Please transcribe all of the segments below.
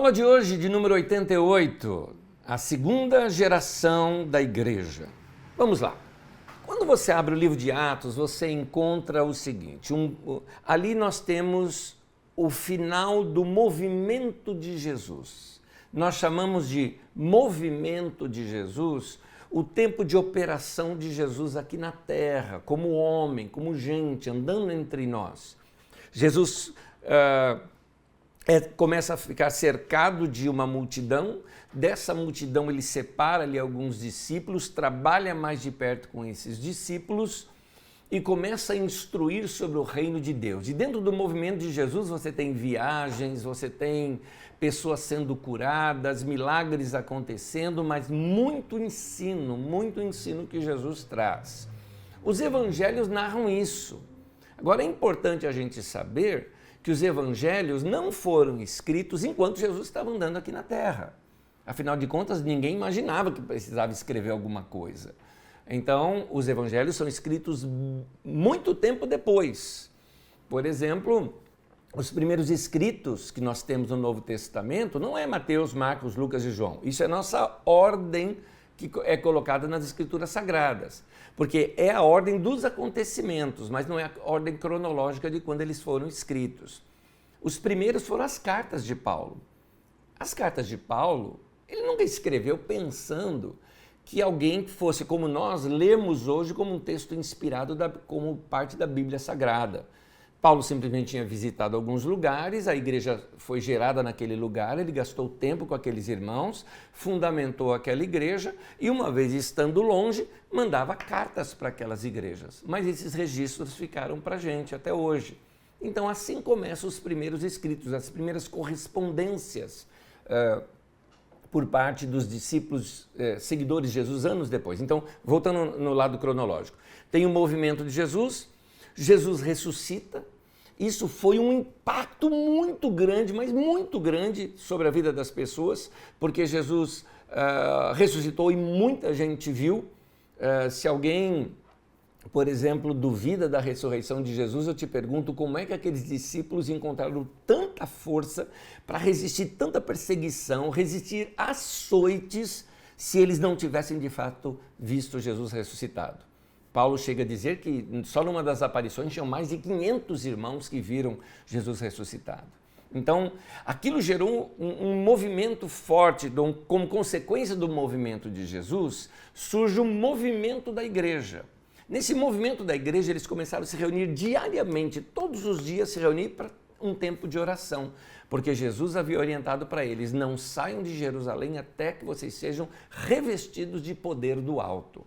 Aula de hoje, de número 88, a segunda geração da igreja. Vamos lá. Quando você abre o livro de Atos, você encontra o seguinte, ali nós temos o final do movimento de Jesus. Nós chamamos de movimento de Jesus o tempo de operação de Jesus aqui na terra, como homem, como gente, andando entre nós. Jesus começa a ficar cercado de uma multidão, dessa multidão ele separa ali alguns discípulos, trabalha mais de perto com esses discípulos e começa a instruir sobre o reino de Deus. E dentro do movimento de Jesus você tem viagens, você tem pessoas sendo curadas, milagres acontecendo, mas muito ensino que Jesus traz. Os evangelhos narram isso. Agora é importante a gente saber que os evangelhos não foram escritos enquanto Jesus estava andando aqui na terra. Afinal de contas, ninguém imaginava que precisava escrever alguma coisa. Então, os evangelhos são escritos muito tempo depois. Por exemplo, os primeiros escritos que nós temos no Novo Testamento não é Mateus, Marcos, Lucas e João. Isso é nossa ordem que é colocada nas Escrituras Sagradas, porque é a ordem dos acontecimentos, mas não é a ordem cronológica de quando eles foram escritos. Os primeiros foram as cartas de Paulo. As cartas de Paulo, ele nunca escreveu pensando que alguém fosse como nós lemos hoje como um texto inspirado como parte da Bíblia Sagrada. Paulo simplesmente tinha visitado alguns lugares, a igreja foi gerada naquele lugar, ele gastou tempo com aqueles irmãos, fundamentou aquela igreja e, uma vez estando longe, mandava cartas para aquelas igrejas. Mas esses registros ficaram para a gente até hoje. Então, assim começam os primeiros escritos, as primeiras correspondências por parte dos discípulos seguidores de Jesus anos depois. Então, voltando no lado cronológico, tem o movimento de Jesus, Jesus ressuscita. Isso foi um impacto muito grande, mas muito grande sobre a vida das pessoas, porque Jesus ressuscitou e muita gente viu. Se alguém, por exemplo, duvida da ressurreição de Jesus, eu te pergunto como é que aqueles discípulos encontraram tanta força para resistir tanta perseguição, resistir açoites, se eles não tivessem de fato visto Jesus ressuscitado. Paulo chega a dizer que só numa das aparições tinham mais de 500 irmãos que viram Jesus ressuscitado. Então, aquilo gerou um movimento forte, como consequência do movimento de Jesus, surge o movimento da igreja. Nesse movimento da igreja, eles começaram a se reunir diariamente, todos os dias se reunir para um tempo de oração, porque Jesus havia orientado para eles, não saiam de Jerusalém até que vocês sejam revestidos de poder do alto.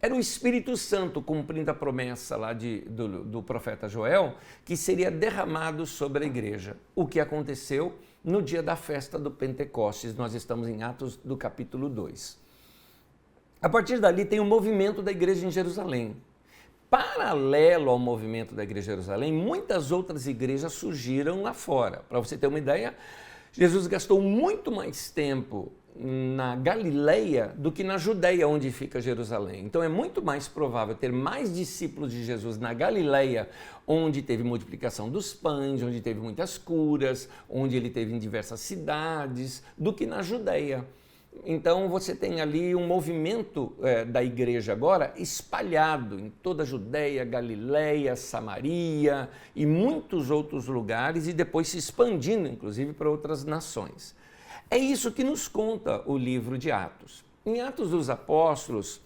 Era o Espírito Santo cumprindo a promessa lá do profeta Joel, que seria derramado sobre a igreja. O que aconteceu no dia da festa do Pentecostes, nós estamos em Atos do capítulo 2. A partir dali tem o movimento da igreja em Jerusalém. Paralelo ao movimento da igreja em Jerusalém, muitas outras igrejas surgiram lá fora. Para você ter uma ideia, Jesus gastou muito mais tempo na Galileia do que na Judeia, onde fica Jerusalém. Então é muito mais provável ter mais discípulos de Jesus na Galileia, onde teve multiplicação dos pães, onde teve muitas curas, onde ele teve em diversas cidades, do que na Judeia. Então você tem ali um movimento da igreja agora espalhado em toda a Judeia, Galileia, Samaria e muitos outros lugares e depois se expandindo inclusive para outras nações. É isso que nos conta o livro de Atos. Em Atos dos Apóstolos,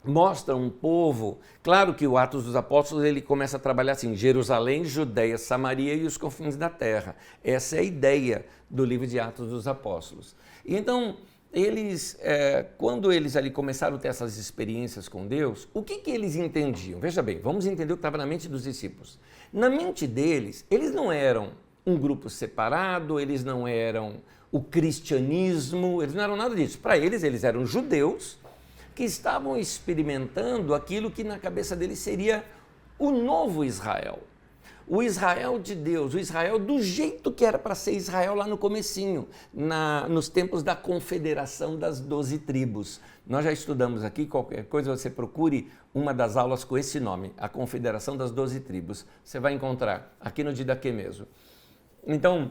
mostra um povo, claro que o Atos dos Apóstolos ele começa a trabalhar assim, Jerusalém, Judeia, Samaria e os confins da terra. Essa é a ideia do livro de Atos dos Apóstolos. E então, quando eles ali começaram a ter essas experiências com Deus, o que eles entendiam? Veja bem, vamos entender o que estava na mente dos discípulos. Na mente deles, eles não eram um grupo separado, eles não eram o cristianismo, eles não eram nada disso. Para eles eram judeus que estavam experimentando aquilo que na cabeça deles seria o novo Israel. O Israel de Deus, o Israel do jeito que era para ser Israel lá no comecinho, nos tempos da confederação das 12 tribos. Nós já estudamos aqui, qualquer coisa você procure uma das aulas com esse nome, a confederação das 12 tribos. Você vai encontrar aqui no Didaquê mesmo. Então,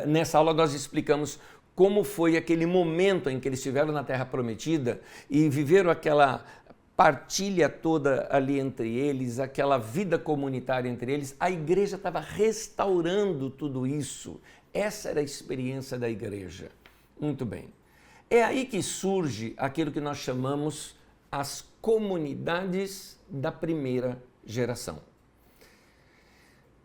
Nessa aula nós explicamos como foi aquele momento em que eles estiveram na Terra Prometida e viveram aquela partilha toda ali entre eles, aquela vida comunitária entre eles. A igreja estava restaurando tudo isso. Essa era a experiência da igreja. Muito bem. É aí que surge aquilo que nós chamamos as comunidades da primeira geração.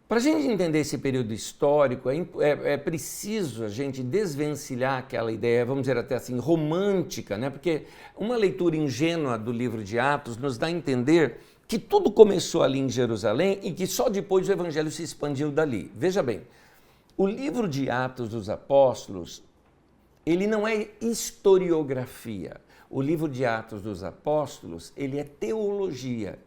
Para a gente entender esse período histórico, é preciso a gente desvencilhar aquela ideia, vamos dizer até assim, romântica, né? Porque uma leitura ingênua do livro de Atos nos dá a entender que tudo começou ali em Jerusalém e que só depois o evangelho se expandiu dali. Veja bem, o livro de Atos dos Apóstolos, ele não é historiografia. O livro de Atos dos Apóstolos, ele é teologia.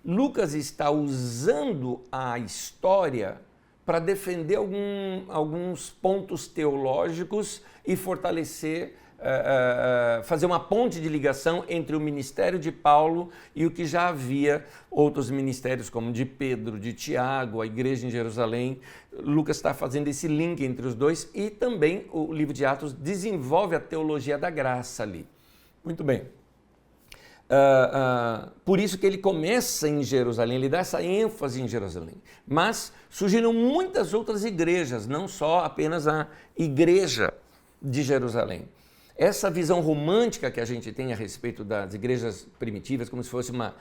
Lucas está usando a história para defender alguns pontos teológicos e fortalecer, fazer uma ponte de ligação entre o ministério de Paulo e o que já havia outros ministérios, como de Pedro, de Tiago, a igreja em Jerusalém. Lucas está fazendo esse link entre os dois e também o livro de Atos desenvolve a teologia da graça ali. Muito bem. Por isso que ele começa em Jerusalém, ele dá essa ênfase em Jerusalém. Mas surgiram muitas outras igrejas, não só apenas a igreja de Jerusalém. Essa visão romântica que a gente tem a respeito das igrejas primitivas, como se fosse uma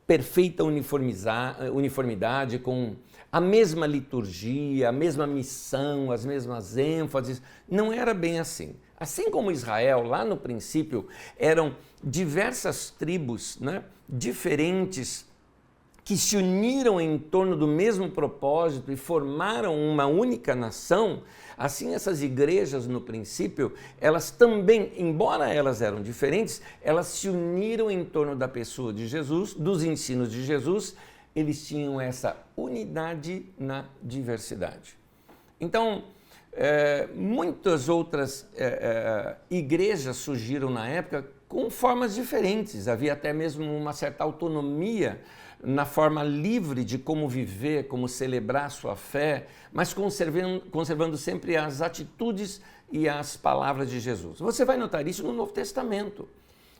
perfeita uniformidade, com a mesma liturgia, a mesma missão, as mesmas ênfases, não era bem assim. Assim como Israel, lá no princípio, eram diversas tribos, né, diferentes, que se uniram em torno do mesmo propósito e formaram uma única nação, assim essas igrejas, no princípio, elas também, embora elas eram diferentes, elas se uniram em torno da pessoa de Jesus, dos ensinos de Jesus, eles tinham essa unidade na diversidade. Então, muitas outras igrejas surgiram na época com formas diferentes, havia até mesmo uma certa autonomia na forma livre de como viver, como celebrar sua fé, mas conservando sempre as atitudes e as palavras de Jesus. Você vai notar isso no Novo Testamento.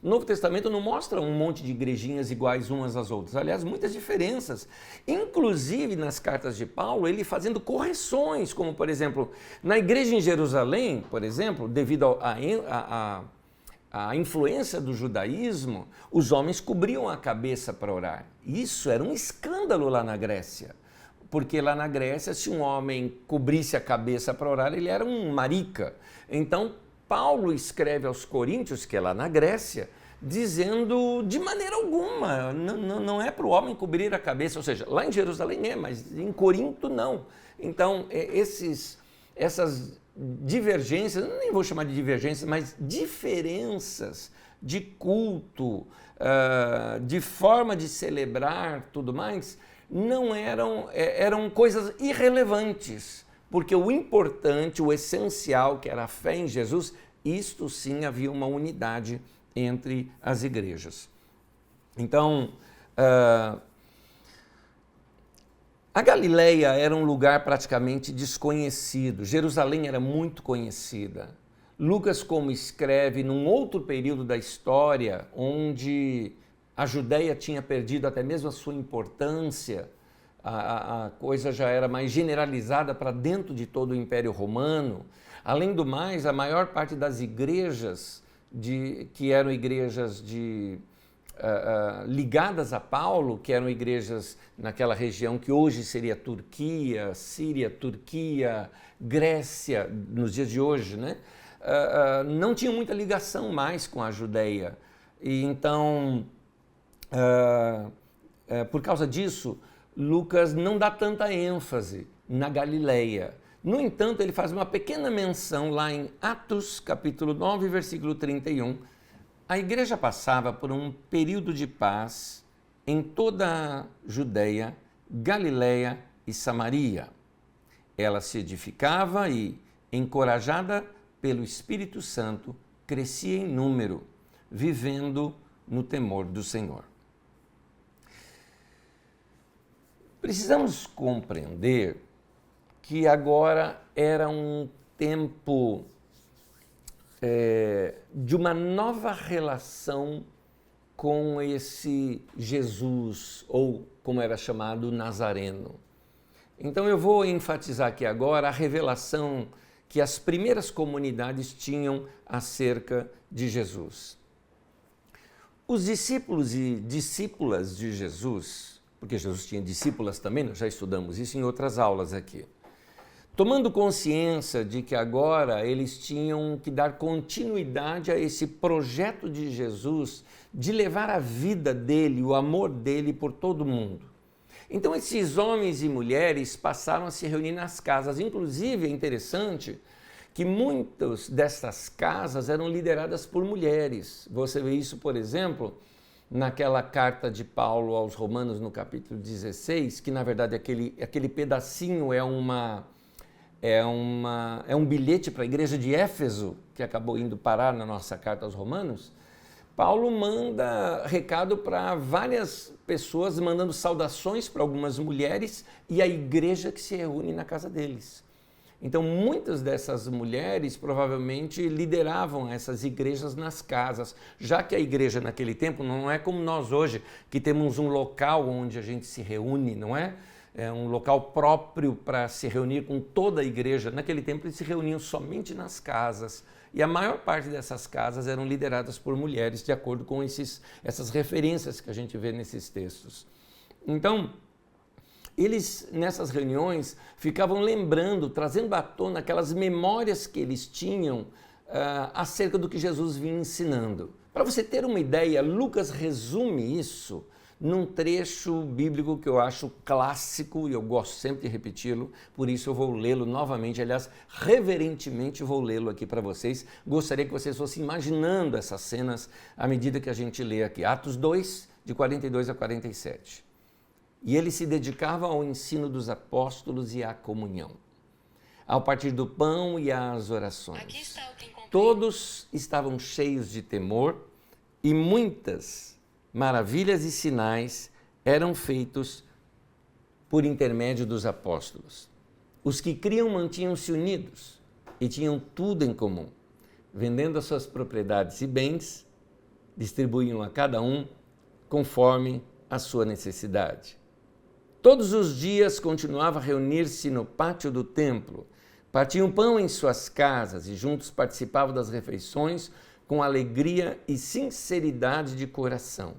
O Novo Testamento não mostra um monte de igrejinhas iguais umas às outras, aliás, muitas diferenças. Inclusive nas cartas de Paulo, ele fazendo correções, como por exemplo, na igreja em Jerusalém, por exemplo, devido à influência do judaísmo, os homens cobriam a cabeça para orar. Isso era um escândalo lá na Grécia, porque lá na Grécia, se um homem cobrisse a cabeça para orar, ele era um marica. Então, Paulo escreve aos Coríntios, que é lá na Grécia, dizendo de maneira alguma, não é para o homem cobrir a cabeça, ou seja, lá em Jerusalém mas em Corinto não. Então, essas divergências, nem vou chamar de divergências, mas diferenças de culto, de forma de celebrar, tudo mais, não eram coisas irrelevantes. Porque o importante, o essencial, que era a fé em Jesus, isto sim havia uma unidade entre as igrejas. Então, a Galileia era um lugar praticamente desconhecido, Jerusalém era muito conhecida. Lucas, como escreve num outro período da história, onde a Judéia tinha perdido até mesmo a sua importância, a coisa já era mais generalizada para dentro de todo o Império Romano. Além do mais, a maior parte das igrejas, que eram igrejas ligadas a Paulo, que eram igrejas naquela região que hoje seria Turquia, Síria, Turquia, Grécia, nos dias de hoje, né? Não tinham muita ligação mais com a Judéia. E então, por causa disso, Lucas não dá tanta ênfase na Galileia. No entanto, ele faz uma pequena menção lá em Atos, capítulo 9, versículo 31. A igreja passava por um período de paz em toda a Judéia, Galileia e Samaria. Ela se edificava e, encorajada pelo Espírito Santo, crescia em número, vivendo no temor do Senhor. Precisamos compreender que agora era um tempo de uma nova relação com esse Jesus, ou como era chamado, Nazareno. Então eu vou enfatizar aqui agora a revelação que as primeiras comunidades tinham acerca de Jesus. Os discípulos e discípulas de Jesus, porque Jesus tinha discípulas também, nós já estudamos isso em outras aulas aqui, tomando consciência de que agora eles tinham que dar continuidade a esse projeto de Jesus de levar a vida dele, o amor dele por todo mundo. Então esses homens e mulheres passaram a se reunir nas casas. Inclusive é interessante que muitas dessas casas eram lideradas por mulheres. Você vê isso, por exemplo, naquela carta de Paulo aos Romanos no capítulo 16, que na verdade aquele pedacinho é um bilhete para a igreja de Éfeso, que acabou indo parar na nossa carta aos Romanos. Paulo manda recado para várias pessoas, mandando saudações para algumas mulheres e a igreja que se reúne na casa deles. Então, muitas dessas mulheres provavelmente lideravam essas igrejas nas casas, já que a igreja naquele tempo não é como nós hoje, que temos um local onde a gente se reúne, não é? É um local próprio para se reunir com toda a igreja. Naquele tempo eles se reuniam somente nas casas. E a maior parte dessas casas eram lideradas por mulheres, de acordo com essas referências que a gente vê nesses textos. Então, eles, nessas reuniões, ficavam lembrando, trazendo à tona aquelas memórias que eles tinham acerca do que Jesus vinha ensinando. Para você ter uma ideia, Lucas resume isso num trecho bíblico que eu acho clássico e eu gosto sempre de repeti-lo, por isso eu vou lê-lo novamente, aliás, reverentemente vou lê-lo aqui para vocês. Gostaria que vocês fossem imaginando essas cenas à medida que a gente lê aqui. Atos 2, de 42 a 47. E ele se dedicava ao ensino dos apóstolos e à comunhão, ao partir do pão e às orações. Todos estavam cheios de temor e muitas maravilhas e sinais eram feitos por intermédio dos apóstolos. Os que criam mantinham-se unidos e tinham tudo em comum. Vendendo as suas propriedades e bens, distribuíam a cada um conforme a sua necessidade. Todos os dias continuava a reunir-se no pátio do templo, partiam pão em suas casas e juntos participavam das refeições com alegria e sinceridade de coração,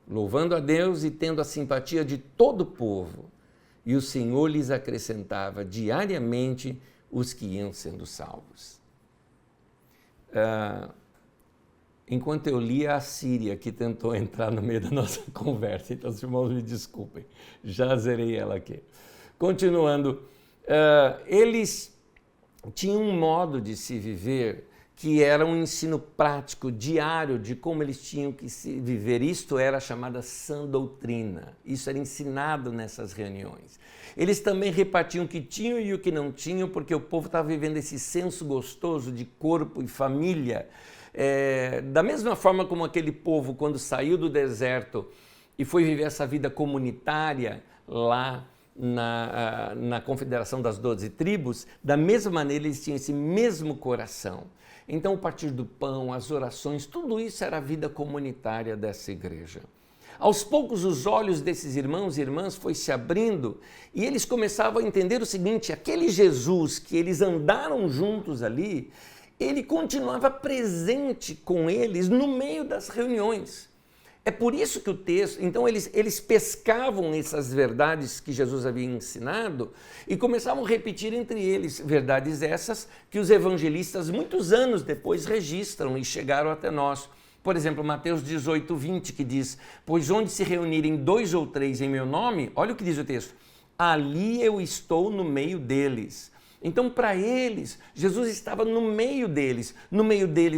louvando a Deus e tendo a simpatia de todo o povo. E o Senhor lhes acrescentava diariamente os que iam sendo salvos. Enquanto eu lia, a Síria que tentou entrar no meio da nossa conversa, então os irmãos me desculpem, já zerei ela aqui. Continuando, eles tinham um modo de se viver que era um ensino prático, diário, de como eles tinham que se viver. Isto era chamada sã doutrina. Isso era ensinado nessas reuniões. Eles também repartiam o que tinham e o que não tinham, porque o povo estava vivendo esse senso gostoso de corpo e família. Da mesma forma como aquele povo, quando saiu do deserto e foi viver essa vida comunitária lá na Confederação das 12 Tribos, da mesma maneira eles tinham esse mesmo coração. Então, o partir do pão, as orações, tudo isso era a vida comunitária dessa igreja. Aos poucos, os olhos desses irmãos e irmãs foi se abrindo e eles começavam a entender o seguinte: aquele Jesus que eles andaram juntos ali, ele continuava presente com eles no meio das reuniões. É por isso que o texto, então eles pescavam essas verdades que Jesus havia ensinado e começavam a repetir entre eles, verdades essas que os evangelistas muitos anos depois registram e chegaram até nós. Por exemplo, Mateus 18, 20, que diz: pois onde se reunirem 2 ou 3 em meu nome, olha o que diz o texto, ali eu estou no meio deles. Então, para eles, Jesus estava no meio deles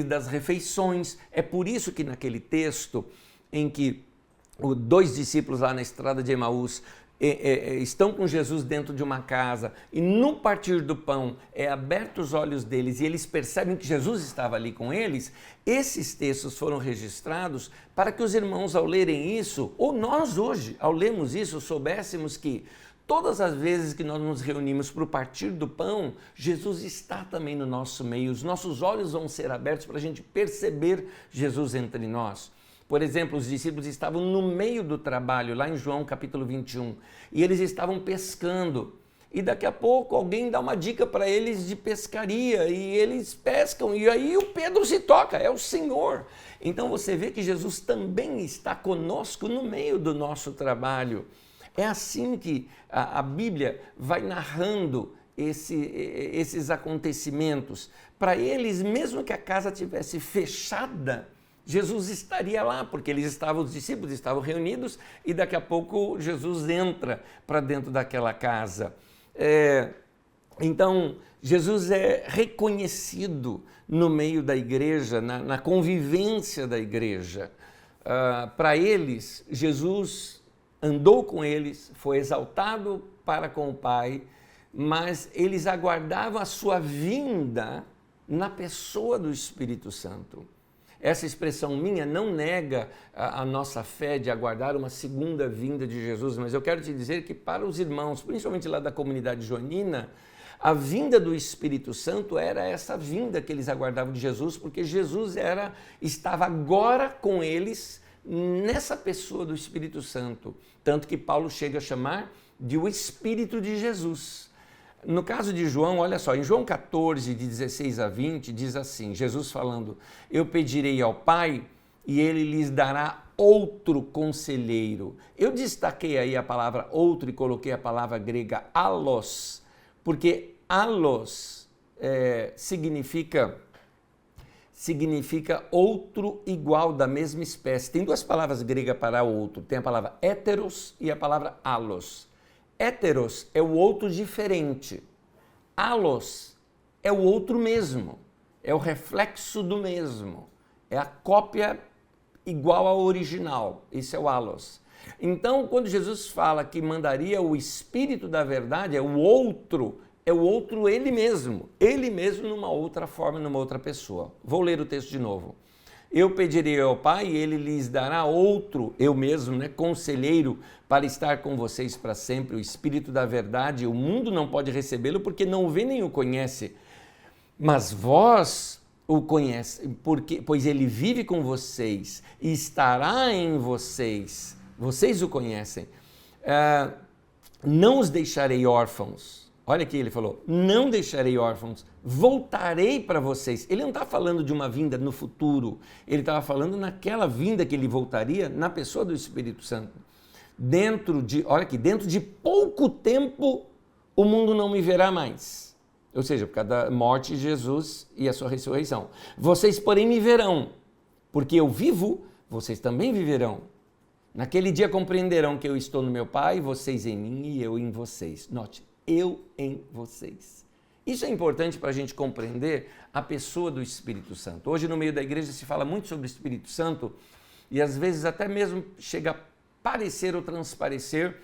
das refeições. É por isso que naquele texto em que os 2 discípulos lá na estrada de Emaús estão com Jesus dentro de uma casa e no partir do pão é aberto os olhos deles e eles percebem que Jesus estava ali com eles, esses textos foram registrados para que os irmãos ao lerem isso, ou nós hoje ao lermos isso, soubéssemos que todas as vezes que nós nos reunimos para o partir do pão, Jesus está também no nosso meio. Os nossos olhos vão ser abertos para a gente perceber Jesus entre nós. Por exemplo, os discípulos estavam no meio do trabalho, lá em João capítulo 21, e eles estavam pescando. E daqui a pouco alguém dá uma dica para eles de pescaria e eles pescam. E aí o Pedro se toca, é o Senhor. Então você vê que Jesus também está conosco no meio do nosso trabalho. É assim que a Bíblia vai narrando esses acontecimentos. Para eles, mesmo que a casa tivesse fechada, Jesus estaria lá, porque os discípulos estavam reunidos e daqui a pouco Jesus entra para dentro daquela casa. Então, Jesus é reconhecido no meio da igreja, na convivência da igreja. Para eles, Jesus andou com eles, foi exaltado para com o Pai, mas eles aguardavam a sua vinda na pessoa do Espírito Santo. Essa expressão minha não nega a nossa fé de aguardar uma segunda vinda de Jesus, mas eu quero te dizer que para os irmãos, principalmente lá da comunidade joanina, a vinda do Espírito Santo era essa vinda que eles aguardavam de Jesus, porque Jesus estava agora com eles nessa pessoa do Espírito Santo. Tanto que Paulo chega a chamar de o Espírito de Jesus. No caso de João, olha só, em João 14, de 16 a 20, diz assim, Jesus falando, eu pedirei ao Pai e ele lhes dará outro conselheiro. Eu destaquei aí a palavra outro e coloquei a palavra grega allos, porque allos significa outro igual da mesma espécie. Tem duas palavras gregas para outro, tem a palavra héteros e a palavra allos. Héteros é o outro diferente. Allos é o outro mesmo. É o reflexo do mesmo. É a cópia igual ao original. Isso é o allos. Então, quando Jesus fala que mandaria o Espírito da verdade, é o outro ele mesmo numa outra forma, numa outra pessoa. Vou ler o texto de novo. Eu pedirei ao Pai e ele lhes dará outro, eu mesmo, conselheiro, para estar com vocês para sempre, o Espírito da verdade. O mundo não pode recebê-lo porque não o vê nem o conhece, mas vós o conhecem, pois ele vive com vocês e estará em vocês. Vocês o conhecem. Não os deixarei órfãos. Olha aqui, ele falou, não deixarei órfãos, voltarei para vocês. Ele não está falando de uma vinda no futuro, ele estava falando naquela vinda que ele voltaria na pessoa do Espírito Santo. Dentro de pouco tempo o mundo não me verá mais. Ou seja, por causa da morte de Jesus e a sua ressurreição. Vocês, porém, me verão, porque eu vivo, vocês também viverão. Naquele dia compreenderão que eu estou no meu Pai, vocês em mim e eu em vocês. Note, eu em vocês. Isso é importante para a gente compreender a pessoa do Espírito Santo. Hoje no meio da igreja se fala muito sobre o Espírito Santo e às vezes até mesmo chega a parecer ou transparecer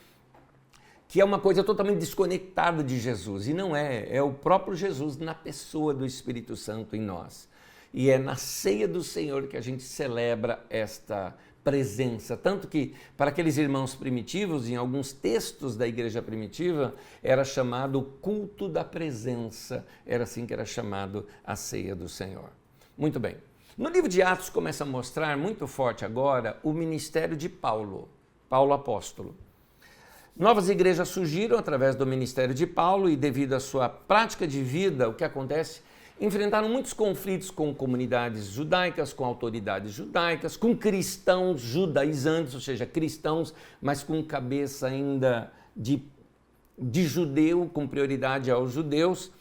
que é uma coisa totalmente desconectada de Jesus. E não é, é o próprio Jesus na pessoa do Espírito Santo em nós. E é na ceia do Senhor que a gente celebra esta presença, tanto que para aqueles irmãos primitivos, em alguns textos da igreja primitiva, era chamado o culto da presença, era assim que era chamado a ceia do Senhor. Muito bem, no livro de Atos começa a mostrar muito forte agora o ministério de Paulo apóstolo. Novas igrejas surgiram através do ministério de Paulo e devido à sua prática de vida, o que acontece? Enfrentaram muitos conflitos com comunidades judaicas, com autoridades judaicas, com cristãos judaizantes, ou seja, cristãos, mas com cabeça ainda de judeu, com prioridade aos judeus.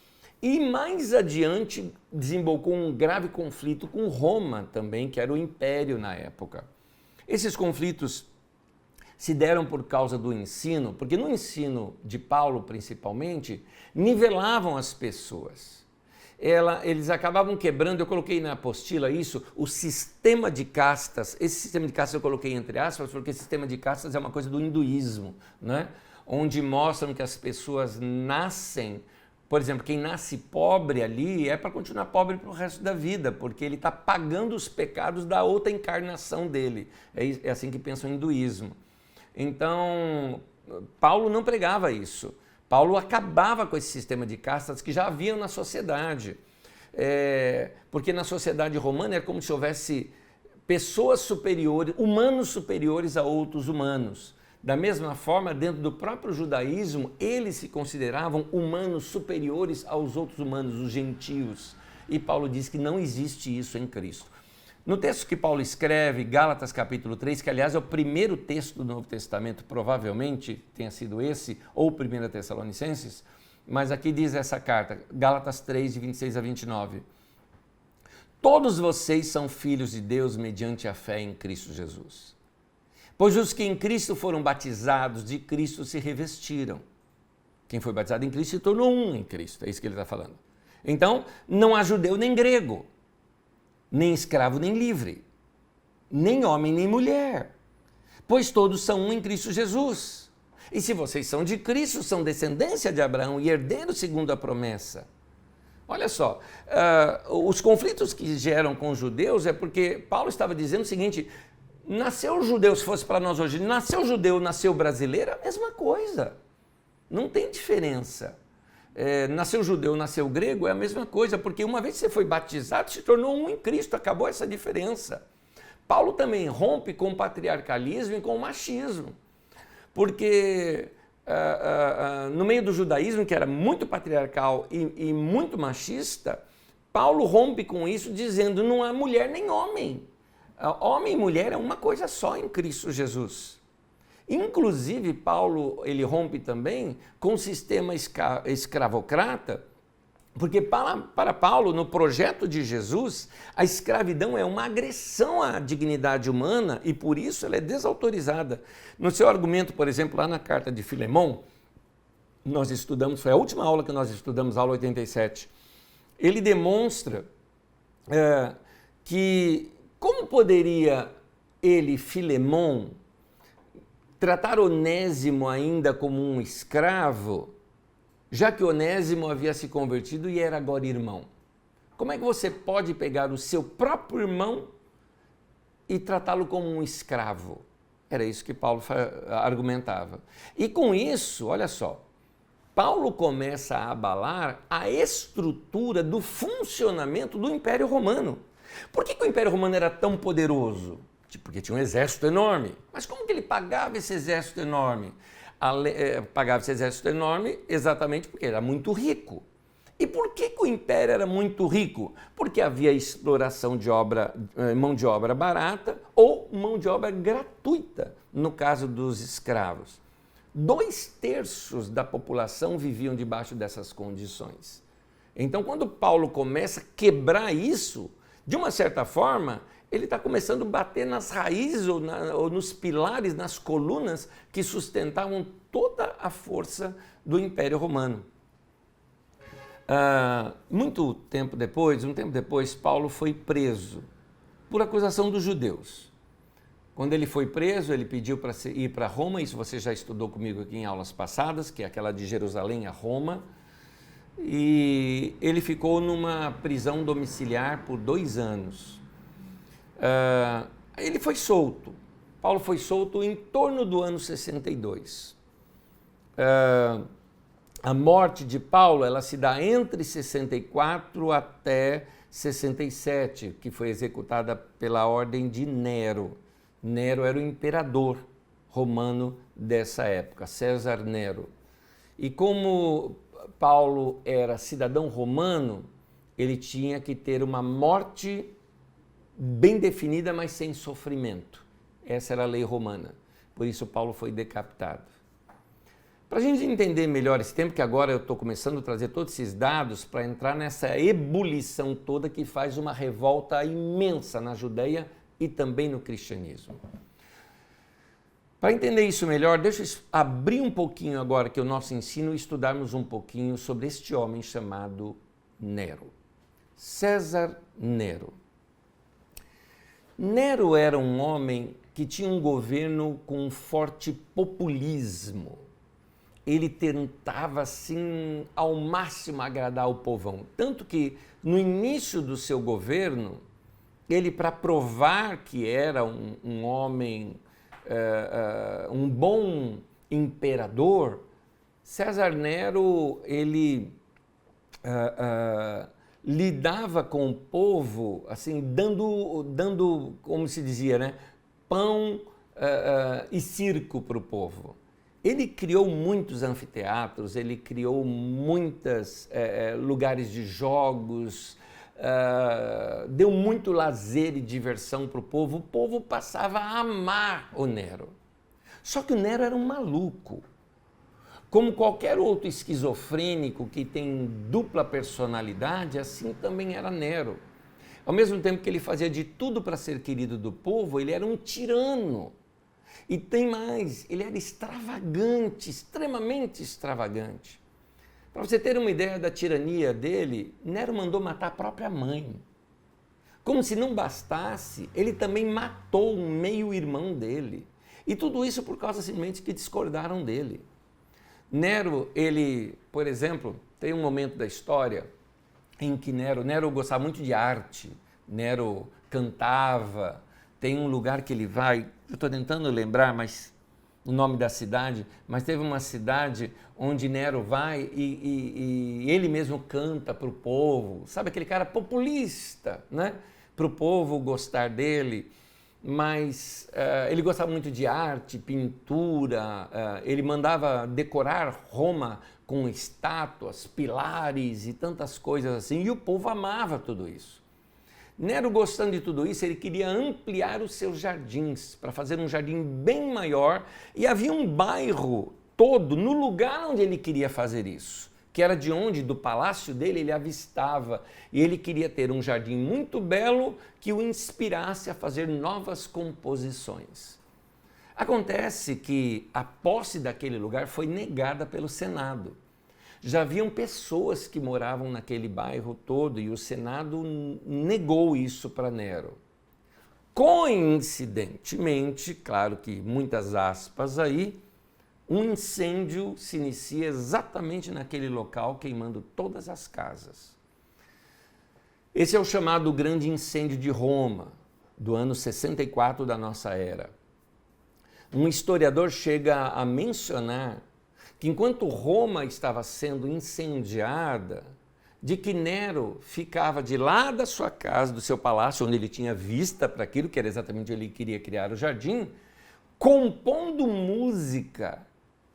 E mais adiante desembocou um grave conflito com Roma também, que era o império na época. Esses conflitos se deram por causa do ensino, porque no ensino de Paulo principalmente, nivelavam as pessoas. Eles acabavam quebrando, eu coloquei na apostila isso, o sistema de castas. Esse sistema de castas eu coloquei entre aspas, porque esse sistema de castas é uma coisa do hinduísmo, né? Onde mostram que as pessoas nascem, por exemplo, quem nasce pobre ali é para continuar pobre para o resto da vida, porque ele está pagando os pecados da outra encarnação dele. É assim que pensa o hinduísmo. Então, Paulo não pregava isso. Paulo acabava com esse sistema de castas que já haviam na sociedade. Porque na sociedade romana era como se houvesse pessoas superiores, humanos superiores a outros humanos. Da mesma forma, dentro do próprio judaísmo, eles se consideravam humanos superiores aos outros humanos, os gentios. E Paulo diz que não existe isso em Cristo. No texto que Paulo escreve, Gálatas capítulo 3, que aliás é o primeiro texto do Novo Testamento, provavelmente tenha sido esse, ou 1 Tessalonicenses, mas aqui diz essa carta, Gálatas 3, de 26 a 29. Todos vocês são filhos de Deus mediante a fé em Cristo Jesus. Pois os que em Cristo foram batizados, de Cristo se revestiram. Quem foi batizado em Cristo se tornou um em Cristo, é isso que ele está falando. Então, não há judeu nem grego, nem escravo nem livre, nem homem nem mulher, pois todos são um em Cristo Jesus. E se vocês são de Cristo, são descendência de Abraão e herdeiros segundo a promessa. Olha só, os conflitos que geram com os judeus é porque Paulo estava dizendo o seguinte: nasceu judeu, se fosse para nós hoje, nasceu judeu, nasceu brasileiro, é a mesma coisa. Não tem diferença. Nasceu judeu, nasceu grego, é a mesma coisa, porque uma vez que você foi batizado, se tornou um em Cristo, acabou essa diferença. Paulo também rompe com o patriarcalismo e com o machismo, porque no meio do judaísmo, que era muito patriarcal e muito machista, Paulo rompe com isso dizendo: não há mulher nem homem. Homem e mulher é uma coisa só em Cristo Jesus. Inclusive, Paulo ele rompe também com o sistema escravocrata, porque para Paulo, no projeto de Jesus, a escravidão é uma agressão à dignidade humana e por isso ela é desautorizada. No seu argumento, por exemplo, lá na carta de Filemão, nós estudamos, foi a última aula que nós estudamos, aula 87, ele demonstra que como poderia ele, Filemão, tratar Onésimo ainda como um escravo, já que Onésimo havia se convertido e era agora irmão? Como é que você pode pegar o seu próprio irmão e tratá-lo como um escravo? Era isso que Paulo argumentava. E com isso, olha só, Paulo começa a abalar a estrutura do funcionamento do Império Romano. Por que o Império Romano era tão poderoso? Porque tinha um exército enorme. Mas como que ele pagava esse exército enorme? Pagava esse exército enorme exatamente porque era muito rico. E por que o Império era muito rico? Porque havia exploração de mão de obra barata ou mão de obra gratuita, no caso dos escravos. 2/3 da população viviam debaixo dessas condições. Então, quando Paulo começa a quebrar isso, de uma certa forma, ele está começando a bater nas raízes ou nos pilares, nas colunas que sustentavam toda a força do Império Romano. Um tempo depois, Paulo foi preso por acusação dos judeus. Quando ele foi preso, ele pediu para ir para Roma, isso você já estudou comigo aqui em aulas passadas, que é aquela de Jerusalém a Roma, e ele ficou numa prisão domiciliar por 2 anos. Ele foi solto. Paulo foi solto em torno do ano 62. A morte de Paulo ela se dá entre 64 até 67, que foi executada pela ordem de Nero. Nero era o imperador romano dessa época, César Nero. E como Paulo era cidadão romano, ele tinha que ter uma morte bem definida, mas sem sofrimento. Essa era a lei romana. Por isso Paulo foi decapitado. Para a gente entender melhor esse tempo, que agora eu estou começando a trazer todos esses dados para entrar nessa ebulição toda que faz uma revolta imensa na Judeia e também no cristianismo. Para entender isso melhor, deixa eu abrir um pouquinho agora que o nosso ensino e estudarmos um pouquinho sobre este homem chamado Nero. César Nero. Nero era um homem que tinha um governo com um forte populismo. Ele tentava, assim, ao máximo agradar o povão. Tanto que, no início do seu governo, ele, para provar que era um homem, um bom imperador, César Nero, ele lidava com o povo, assim, dando, como se dizia, né, pão e circo para o povo. Ele criou muitos anfiteatros, ele criou muitos lugares de jogos, deu muito lazer e diversão para o povo passava a amar o Nero. Só que o Nero era um maluco. Como qualquer outro esquizofrênico que tem dupla personalidade, assim também era Nero. Ao mesmo tempo que ele fazia de tudo para ser querido do povo, ele era um tirano. E tem mais, ele era extravagante, extremamente extravagante. Para você ter uma ideia da tirania dele, Nero mandou matar a própria mãe. Como se não bastasse, ele também matou um meio-irmão dele. E tudo isso por causa simplesmente que discordaram dele. Nero, ele, por exemplo, tem um momento da história em que Nero gostava muito de arte, Nero cantava, tem um lugar que ele vai, eu estou tentando lembrar o nome da cidade, mas teve uma cidade onde Nero vai e ele mesmo canta para o povo, sabe aquele cara populista, né? Para o povo gostar dele, mas ele gostava muito de arte, pintura, ele mandava decorar Roma com estátuas, pilares e tantas coisas assim, e o povo amava tudo isso. Nero, gostando de tudo isso, ele queria ampliar os seus jardins, para fazer um jardim bem maior, e havia um bairro todo no lugar onde ele queria fazer isso, que era de onde, do palácio dele, ele avistava, e ele queria ter um jardim muito belo que o inspirasse a fazer novas composições. Acontece que a posse daquele lugar foi negada pelo Senado. Já haviam pessoas que moravam naquele bairro todo e o Senado negou isso para Nero. Coincidentemente, claro que muitas aspas aí, um incêndio se inicia exatamente naquele local, queimando todas as casas. Esse é o chamado Grande Incêndio de Roma, do ano 64 da nossa era. Um historiador chega a mencionar que enquanto Roma estava sendo incendiada, de que Nero ficava de lá da sua casa, do seu palácio, onde ele tinha vista para aquilo, que era exatamente onde ele queria criar o jardim, compondo música,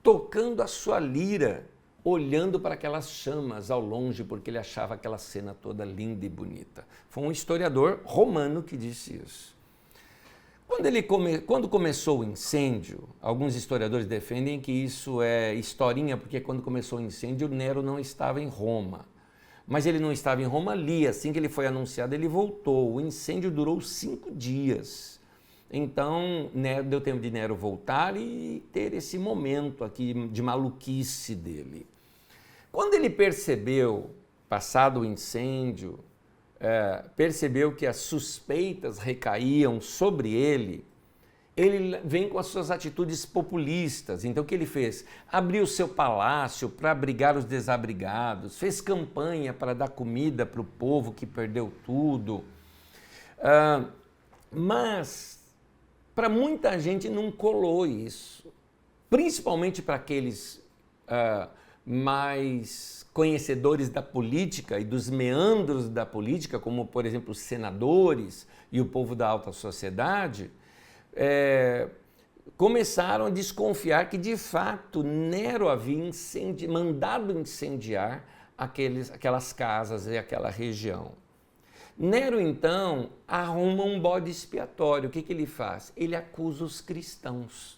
tocando a sua lira, olhando para aquelas chamas ao longe, porque ele achava aquela cena toda linda e bonita. Foi um historiador romano que disse isso. Quando começou o incêndio, alguns historiadores defendem que isso é historinha, porque quando começou o incêndio, Nero não estava em Roma. Mas ele não estava em Roma ali, assim que ele foi anunciado, ele voltou. O incêndio durou 5 dias. Então, deu tempo de Nero voltar e ter esse momento aqui de maluquice dele. Quando ele percebeu, passado o incêndio, percebeu que as suspeitas recaíam sobre ele vem com as suas atitudes populistas. Então o que ele fez? Abriu seu palácio para abrigar os desabrigados, fez campanha para dar comida para o povo que perdeu tudo. Mas para muita gente não colou isso, principalmente para aqueles mais conhecedores da política e dos meandros da política, como, por exemplo, os senadores e o povo da alta sociedade, começaram a desconfiar que, de fato, Nero havia mandado incendiar aquelas casas e aquela região. Nero, então, arruma um bode expiatório. O que ele faz? Ele acusa os cristãos.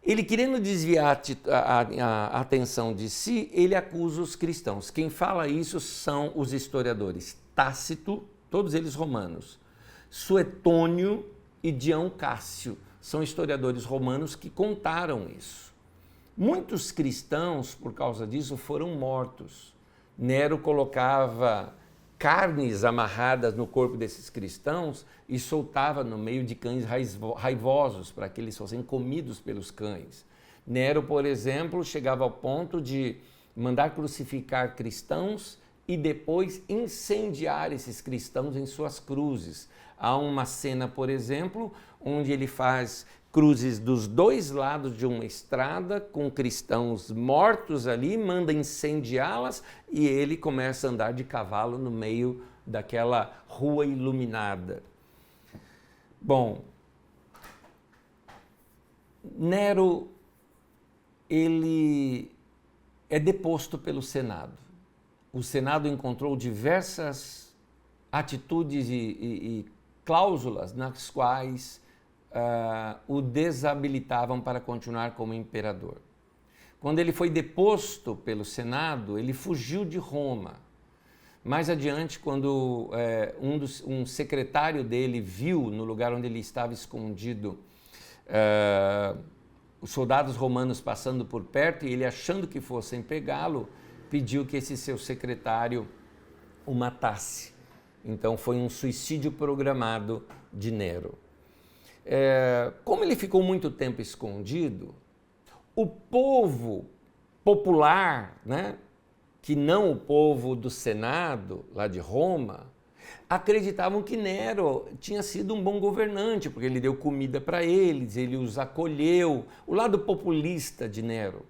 Ele, querendo desviar a atenção de si, ele acusa os cristãos. Quem fala isso são os historiadores Tácito, todos eles romanos, Suetônio e Dião Cássio. São historiadores romanos que contaram isso. Muitos cristãos, por causa disso, foram mortos. Nero colocava carnes amarradas no corpo desses cristãos e soltava no meio de cães raivosos para que eles fossem comidos pelos cães. Nero, por exemplo, chegava ao ponto de mandar crucificar cristãos e depois incendiar esses cristãos em suas cruzes. Há uma cena, por exemplo, onde ele faz cruzes dos dois lados de uma estrada, com cristãos mortos ali, manda incendiá-las e ele começa a andar de cavalo no meio daquela rua iluminada. Bom, Nero, ele é deposto pelo Senado. O Senado encontrou diversas atitudes e cláusulas nas quais o desabilitavam para continuar como imperador. Quando ele foi deposto pelo Senado, ele fugiu de Roma. Mais adiante, quando um secretário dele viu no lugar onde ele estava escondido os soldados romanos passando por perto e ele achando que fossem pegá-lo, pediu que esse seu secretário o matasse. Então foi um suicídio programado de Nero. Como ele ficou muito tempo escondido, o povo popular, né, que não o povo do Senado, lá de Roma, acreditavam que Nero tinha sido um bom governante, porque ele deu comida para eles, ele os acolheu, o lado populista de Nero.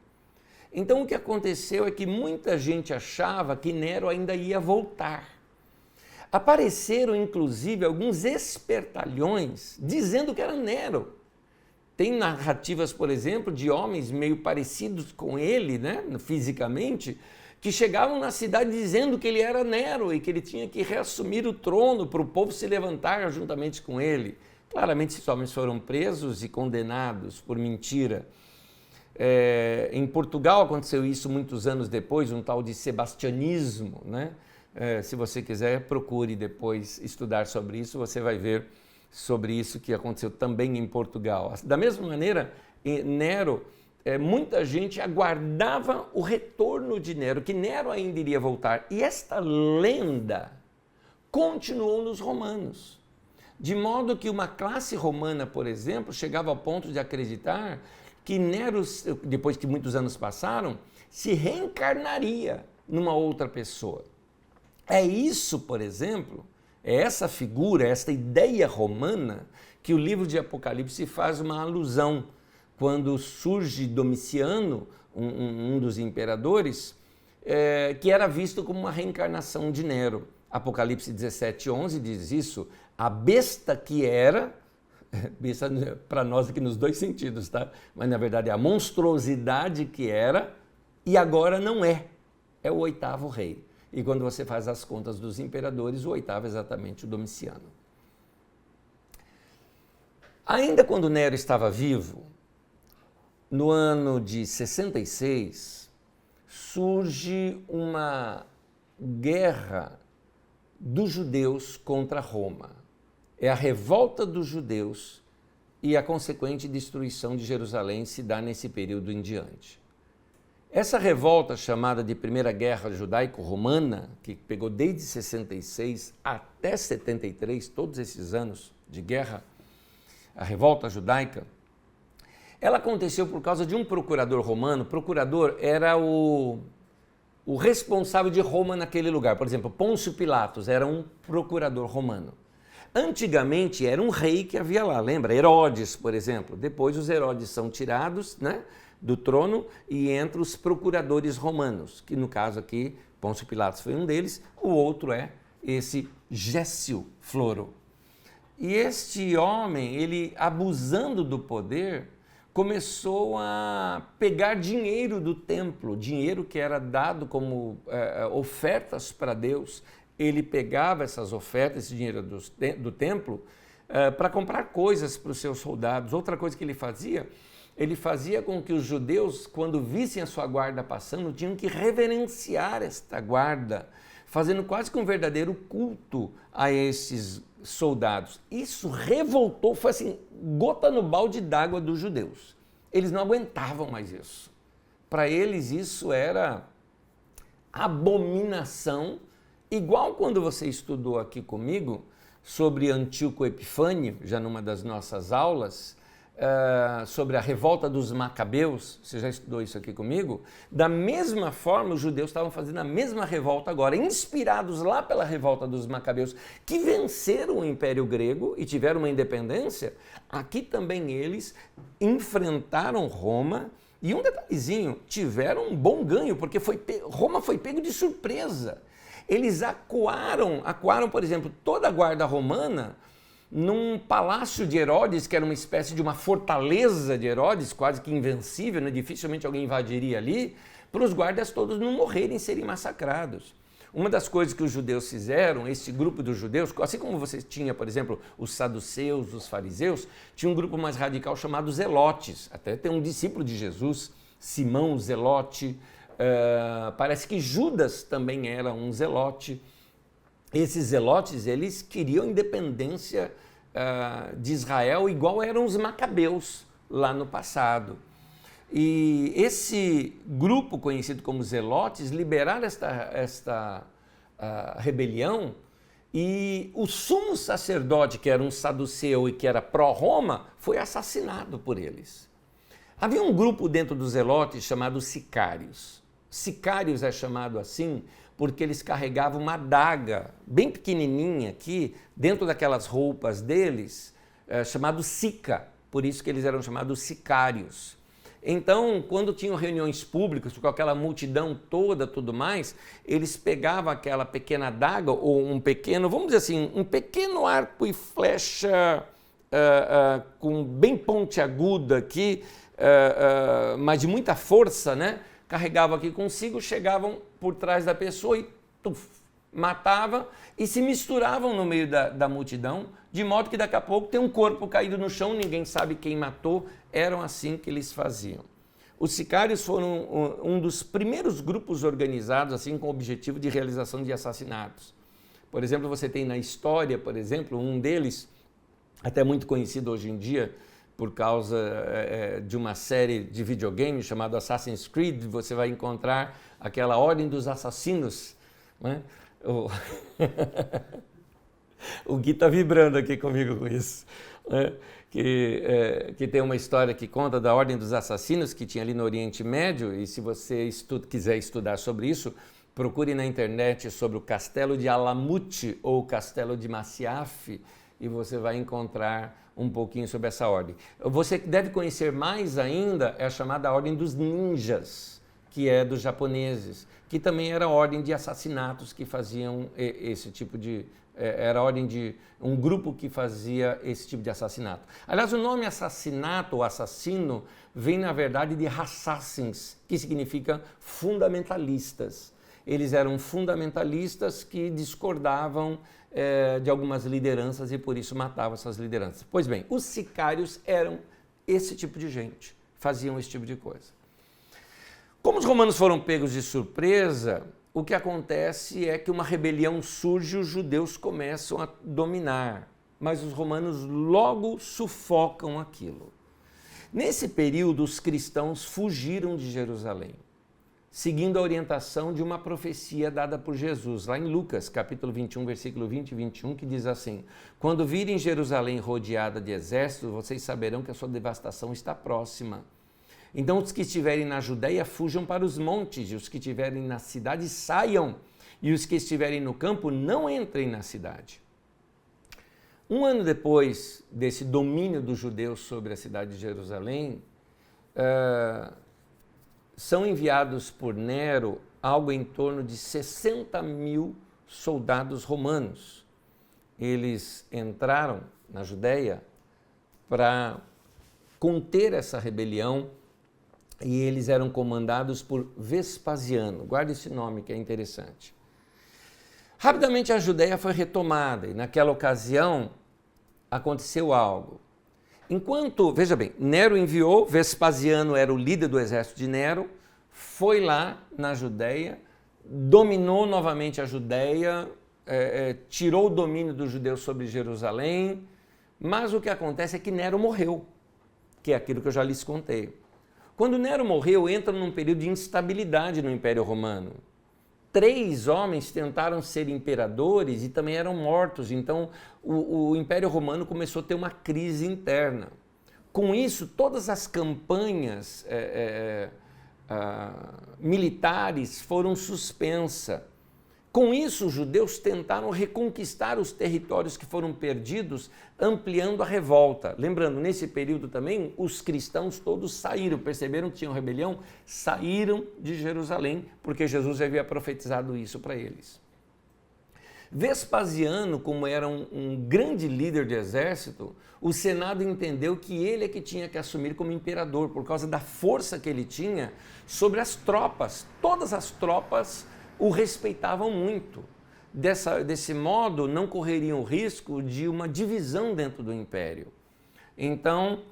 Então o que aconteceu é que muita gente achava que Nero ainda ia voltar. Apareceram inclusive alguns espertalhões dizendo que era Nero. Tem narrativas, por exemplo, de homens meio parecidos com ele, né, fisicamente, que chegavam na cidade dizendo que ele era Nero e que ele tinha que reassumir o trono para o povo se levantar juntamente com ele. Claramente esses homens foram presos e condenados por mentira. Em Portugal aconteceu isso muitos anos depois, um tal de sebastianismo, né? Se você quiser, procure depois estudar sobre isso, você vai ver sobre isso que aconteceu também em Portugal. Da mesma maneira, Nero, muita gente aguardava o retorno de Nero, que Nero ainda iria voltar. E esta lenda continuou nos romanos. De modo que uma classe romana, por exemplo, chegava ao ponto de acreditar que Nero, depois que muitos anos passaram, se reencarnaria numa outra pessoa. É isso, por exemplo, é essa figura, esta ideia romana que o livro de Apocalipse faz uma alusão. Quando surge Domiciano, um dos imperadores, que era visto como uma reencarnação de Nero. Apocalipse 17:11 diz isso, a besta que era, besta para nós aqui nos dois sentidos, tá? Mas na verdade é a monstruosidade que era e agora não é, é o oitavo rei. E quando você faz as contas dos imperadores, o oitavo é exatamente o Domiciano. Ainda quando Nero estava vivo, no ano de 66, surge uma guerra dos judeus contra Roma. É a revolta dos judeus e a consequente destruição de Jerusalém se dá nesse período em diante. Essa revolta, chamada de Primeira Guerra Judaico-Romana, que pegou desde 66 até 73, todos esses anos de guerra, a revolta judaica, ela aconteceu por causa de um procurador romano. O procurador era o responsável de Roma naquele lugar. Por exemplo, Pôncio Pilatos era um procurador romano. Antigamente era um rei que havia lá, lembra? Herodes, por exemplo. Depois os Herodes são tirados, né, do trono e entram os procuradores romanos, que no caso aqui, Pôncio Pilatos foi um deles, o outro é esse Gécio Floro. E este homem, ele abusando do poder, começou a pegar dinheiro do templo, dinheiro que era dado como ofertas para Deus. Ele pegava essas ofertas, esse dinheiro do templo, para comprar coisas para os seus soldados. Outra coisa que ele fazia com que os judeus, quando vissem a sua guarda passando, tinham que reverenciar esta guarda, fazendo quase que um verdadeiro culto a esses soldados. Isso revoltou, foi assim, gota no balde d'água dos judeus. Eles não aguentavam mais isso. Para eles isso era abominação, igual quando você estudou aqui comigo sobre Antíoco Epifânio, já numa das nossas aulas, sobre a revolta dos Macabeus, você já estudou isso aqui comigo? Da mesma forma, os judeus estavam fazendo a mesma revolta agora, inspirados lá pela revolta dos Macabeus, que venceram o Império Grego e tiveram uma independência. Aqui também eles enfrentaram Roma e um detalhezinho, tiveram um bom ganho, porque Roma foi pego de surpresa. Eles acuaram, por exemplo, toda a guarda romana num palácio de Herodes, que era uma espécie de uma fortaleza de Herodes, quase que invencível, né? Dificilmente alguém invadiria ali, para os guardas todos não morrerem e serem massacrados. Uma das coisas que os judeus fizeram, esse grupo dos judeus, assim como você tinha, por exemplo, os saduceus, os fariseus, tinha um grupo mais radical chamado zelotes. Até tem um discípulo de Jesus, Simão Zelote, parece que Judas também era um zelote. Esses zelotes, eles queriam independência de Israel, igual eram os macabeus lá no passado. E esse grupo conhecido como zelotes liberaram esta rebelião, e o sumo sacerdote, que era um saduceu e que era pró-Roma, foi assassinado por eles. Havia um grupo dentro dos zelotes chamado sicários. Sicários é chamado assim porque eles carregavam uma adaga bem pequenininha aqui, dentro daquelas roupas deles, chamado sica, por isso que eles eram chamados sicários. Então, quando tinham reuniões públicas, com aquela multidão toda, tudo mais, eles pegavam aquela pequena adaga, ou um pequeno, vamos dizer assim, um pequeno arco e flecha com bem pontiaguda aqui, mas de muita força, né? Carregavam aqui consigo, chegavam por trás da pessoa e matava e se misturavam no meio da multidão, de modo que daqui a pouco tem um corpo caído no chão, ninguém sabe quem matou. Eram assim que eles faziam. Os sicários foram um dos primeiros grupos organizados assim com o objetivo de realização de assassinatos. Por exemplo, você tem na história, por exemplo, um deles, até muito conhecido hoje em dia, por causa de uma série de videogames chamada Assassin's Creed, você vai encontrar aquela Ordem dos Assassinos, né? O Gui está vibrando aqui comigo com isso, né? Que tem uma história que conta da Ordem dos Assassinos que tinha ali no Oriente Médio, e se você quiser estudar sobre isso, procure na internet sobre o Castelo de Alamut ou o Castelo de Masyaf, e você vai encontrar um pouquinho sobre essa ordem. Você deve conhecer mais ainda a chamada Ordem dos Ninjas, que é dos japoneses, que também era a ordem de assassinatos que faziam esse tipo de... Era a ordem de um grupo que fazia esse tipo de assassinato. Aliás, o nome assassinato ou assassino vem, na verdade, de Assassins, que significa fundamentalistas. Eles eram fundamentalistas que discordavam de algumas lideranças e por isso matavam essas lideranças. Pois bem, os sicários eram esse tipo de gente, faziam esse tipo de coisa. Como os romanos foram pegos de surpresa, o que acontece é que uma rebelião surge e os judeus começam a dominar, mas os romanos logo sufocam aquilo. Nesse período, os cristãos fugiram de Jerusalém, seguindo a orientação de uma profecia dada por Jesus, lá em Lucas, capítulo 21, versículo 20 e 21, que diz assim: quando virem Jerusalém rodeada de exércitos, vocês saberão que a sua devastação está próxima. Então os que estiverem na Judéia fujam para os montes, e os que estiverem na cidade saiam, e os que estiverem no campo não entrem na cidade. Um ano depois desse domínio dos judeus sobre a cidade de Jerusalém, são enviados por Nero algo em torno de 60 mil soldados romanos. Eles entraram na Judéia para conter essa rebelião e eles eram comandados por Vespasiano. Guarda esse nome que é interessante. Rapidamente a Judéia foi retomada e naquela ocasião aconteceu algo. Enquanto, veja bem, Nero enviou, Vespasiano era o líder do exército de Nero, foi lá na Judéia, dominou novamente a Judéia, tirou o domínio dos judeus sobre Jerusalém, mas o que acontece é que Nero morreu, que é aquilo que eu já lhes contei. Quando Nero morreu, entra num período de instabilidade no Império Romano. 3 homens tentaram ser imperadores e também eram mortos, então o Império Romano começou a ter uma crise interna. Com isso, todas as campanhas militares foram suspensas. Com isso, os judeus tentaram reconquistar os territórios que foram perdidos, ampliando a revolta. Lembrando, nesse período também, os cristãos todos saíram, perceberam que tinham rebelião, saíram de Jerusalém, porque Jesus já havia profetizado isso para eles. Vespasiano, como era um grande líder de exército, o Senado entendeu que ele é que tinha que assumir como imperador, por causa da força que ele tinha sobre as tropas. Todas as tropas o respeitavam muito. Desse modo, não correriam o risco de uma divisão dentro do império. Então,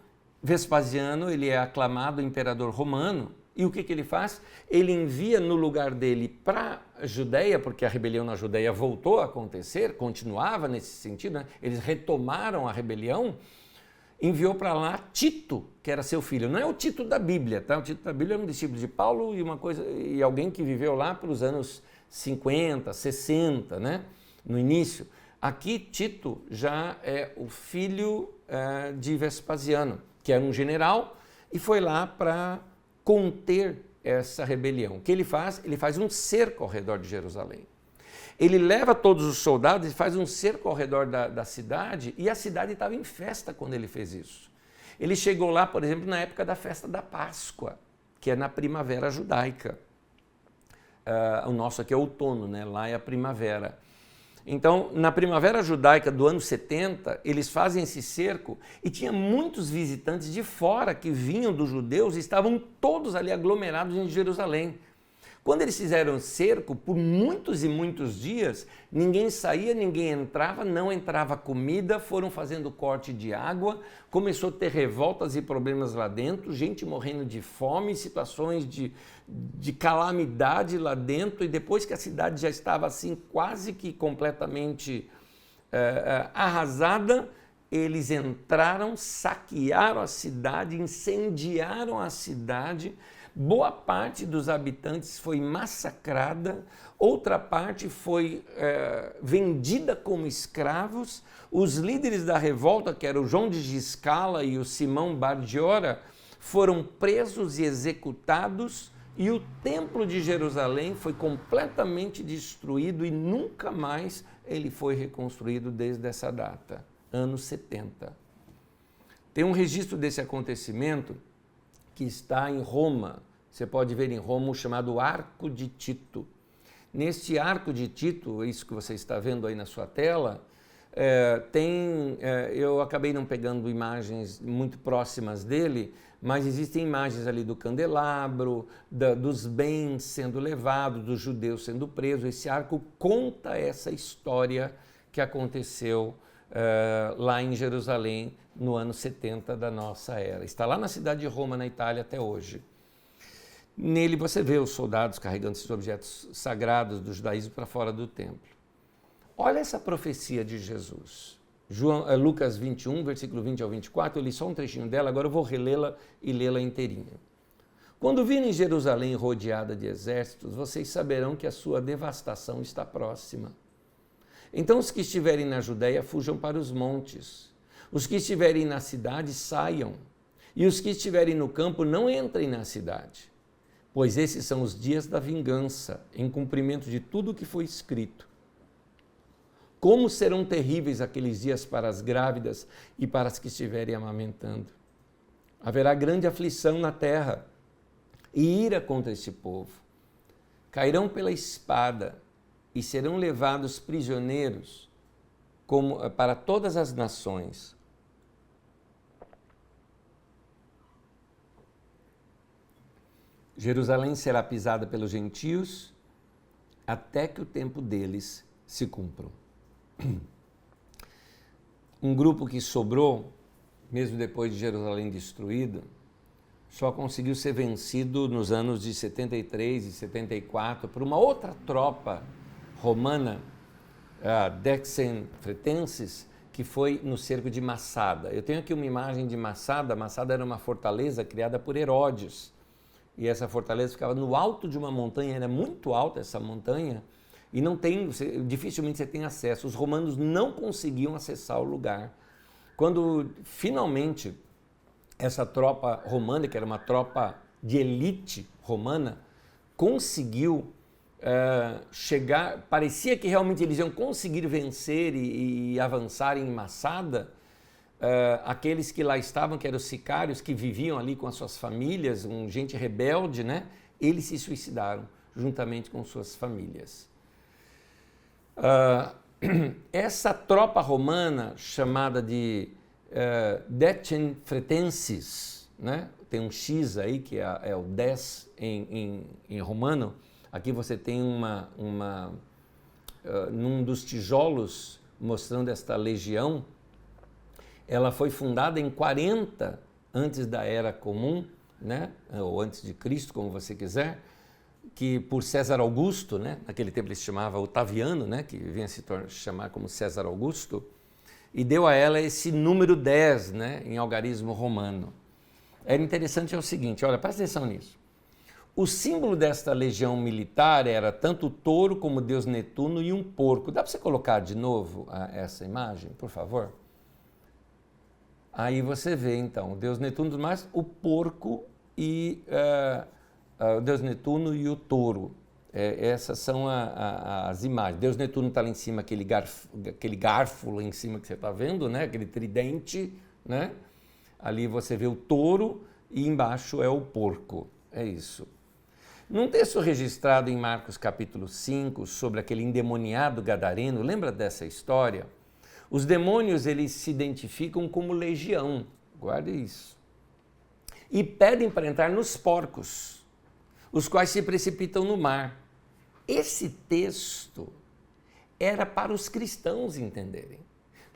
Vespasiano, ele é aclamado imperador romano, e o que ele faz? Ele envia no lugar dele para a Judéia, porque a rebelião na Judéia voltou a acontecer, continuava nesse sentido, né? Eles retomaram a rebelião, enviou para lá Tito, que era seu filho. Não é o Tito da Bíblia, tá? O Tito da Bíblia era um discípulo de Paulo e alguém que viveu lá para os anos 50, 60, né? No início. Aqui Tito já é o filho de Vespasiano, que era um general e foi lá para conter essa rebelião. O que ele faz? Ele faz um cerco ao redor de Jerusalém. Ele leva todos os soldados e faz um cerco ao redor da cidade, e a cidade estava em festa quando ele fez isso. Ele chegou lá, por exemplo, na época da festa da Páscoa, que é na primavera judaica. O nosso aqui é outono, né? Lá é a primavera. Então, na primavera judaica do ano 70, eles fazem esse cerco e tinha muitos visitantes de fora que vinham dos judeus e estavam todos ali aglomerados em Jerusalém. Quando eles fizeram cerco, por muitos e muitos dias, ninguém saía, ninguém entrava, não entrava comida, foram fazendo corte de água, começou a ter revoltas e problemas lá dentro, gente morrendo de fome, situações de calamidade lá dentro, e depois que a cidade já estava assim quase que completamente arrasada, eles entraram, saquearam a cidade, incendiaram a cidade. Boa parte dos habitantes foi massacrada, outra parte foi vendida como escravos. Os líderes da revolta, que eram o João de Giscala e o Simão Bardiora, foram presos e executados, e o templo de Jerusalém foi completamente destruído e nunca mais ele foi reconstruído desde essa data, anos 70. Tem um registro desse acontecimento que está em Roma. Você pode ver em Roma o chamado Arco de Tito. Neste Arco de Tito, isso que você está vendo aí na sua tela, eu acabei não pegando imagens muito próximas dele, mas existem imagens ali do candelabro, dos bens sendo levados, dos judeus sendo presos. Esse arco conta essa história que aconteceu lá em Jerusalém no ano 70 da nossa era. Está lá na cidade de Roma, na Itália, até hoje. Nele você vê os soldados carregando esses objetos sagrados do judaísmo para fora do templo. Olha essa profecia de Jesus. Lucas 21, versículo 20 ao 24, eu li só um trechinho dela, agora eu vou relê-la e lê-la inteirinha. Quando virem Jerusalém rodeada de exércitos, vocês saberão que a sua devastação está próxima. Então os que estiverem na Judéia fujam para os montes. Os que estiverem na cidade saiam. E os que estiverem no campo não entrem na cidade. Pois esses são os dias da vingança, em cumprimento de tudo o que foi escrito. Como serão terríveis aqueles dias para as grávidas e para as que estiverem amamentando. Haverá grande aflição na terra e ira contra este povo. Cairão pela espada e serão levados prisioneiros para todas as nações. Jerusalém será pisada pelos gentios até que o tempo deles se cumpra. Um grupo que sobrou, mesmo depois de Jerusalém destruída, só conseguiu ser vencido nos anos de 73 e 74 por uma outra tropa romana, a Dexenfretenses, que foi no cerco de Massada. Eu tenho aqui uma imagem de Massada. Massada era uma fortaleza criada por Herodes. E essa fortaleza ficava no alto de uma montanha, era muito alta essa montanha, e dificilmente você tem acesso. Os romanos não conseguiam acessar o lugar. Quando finalmente essa tropa romana, que era uma tropa de elite romana, conseguiu chegar, parecia que realmente eles iam conseguir vencer e avançar em Massada. Aqueles que lá estavam, que eram os sicários, que viviam ali com as suas famílias, gente rebelde, né? Eles se suicidaram juntamente com suas famílias. Essa tropa romana, chamada de Decem Fretenses, né? Tem um X aí, que é o 10 em romano. Aqui você tem num dos tijolos mostrando esta legião. Ela foi fundada em 40 antes da Era Comum, né? Ou antes de Cristo, como você quiser, que por César Augusto, né? Naquele tempo ele se chamava Otaviano, né? Que vinha se chamar como César Augusto, e deu a ela esse número 10, né? Em algarismo romano. Era interessante o seguinte, olha, presta atenção nisso. O símbolo desta legião militar era tanto o touro como o deus Netuno e um porco. Dá para você colocar de novo essa imagem, por favor? Aí você vê, então, o deus Netuno, mais o porco e o deus Netuno e o touro. Essas são as imagens. Deus Netuno está lá em cima, aquele garfo lá em cima que você está vendo, né? Aquele tridente, né? Ali você vê o touro e embaixo é o porco. É isso. Num texto registrado em Marcos capítulo 5, sobre aquele endemoniado gadareno, lembra dessa história? Os demônios, eles se identificam como legião, guarde isso, e pedem para entrar nos porcos, os quais se precipitam no mar. Esse texto era para os cristãos entenderem.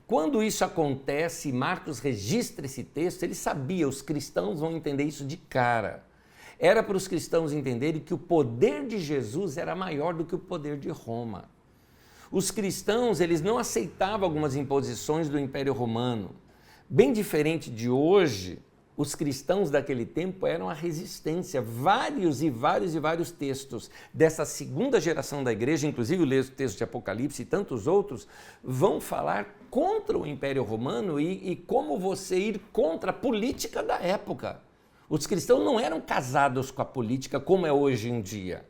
Quando isso acontece, Marcos registra esse texto, ele sabia, os cristãos vão entender isso de cara. Era para os cristãos entenderem que o poder de Jesus era maior do que o poder de Roma. Os cristãos, eles não aceitavam algumas imposições do Império Romano. Bem diferente de hoje, os cristãos daquele tempo eram a resistência. Vários textos dessa segunda geração da igreja, inclusive o texto de Apocalipse e tantos outros, vão falar contra o Império Romano e como você ir contra a política da época. Os cristãos não eram casados com a política como é hoje em dia.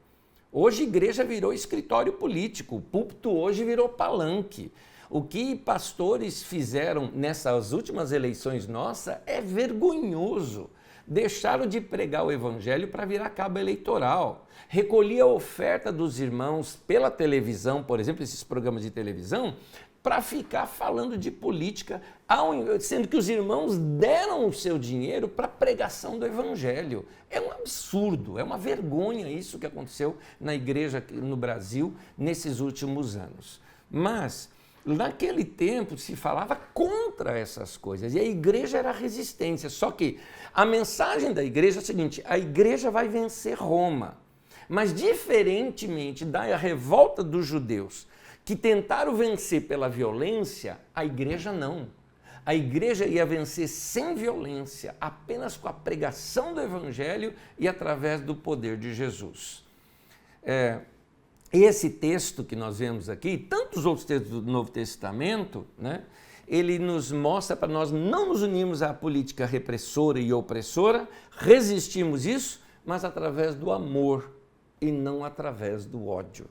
Hoje a igreja virou escritório político, o púlpito hoje virou palanque. O que pastores fizeram nessas últimas eleições nossas é vergonhoso. Deixaram de pregar o evangelho para virar cabo eleitoral. Recolhia a oferta dos irmãos pela televisão, por exemplo, esses programas de televisão, para ficar falando de política, sendo que os irmãos deram o seu dinheiro para a pregação do evangelho. É um absurdo, é uma vergonha isso que aconteceu na igreja no Brasil nesses últimos anos. Mas naquele tempo se falava contra essas coisas e a igreja era a resistência. Só que a mensagem da igreja é a seguinte: a igreja vai vencer Roma. Mas diferentemente da revolta dos judeus, que tentaram vencer pela violência, a igreja não. A igreja ia vencer sem violência, apenas com a pregação do evangelho e através do poder de Jesus. Esse texto que nós vemos aqui, e tantos outros textos do Novo Testamento, né, ele nos mostra para nós não nos unirmos à política repressora e opressora, resistimos isso, mas através do amor e não através do ódio.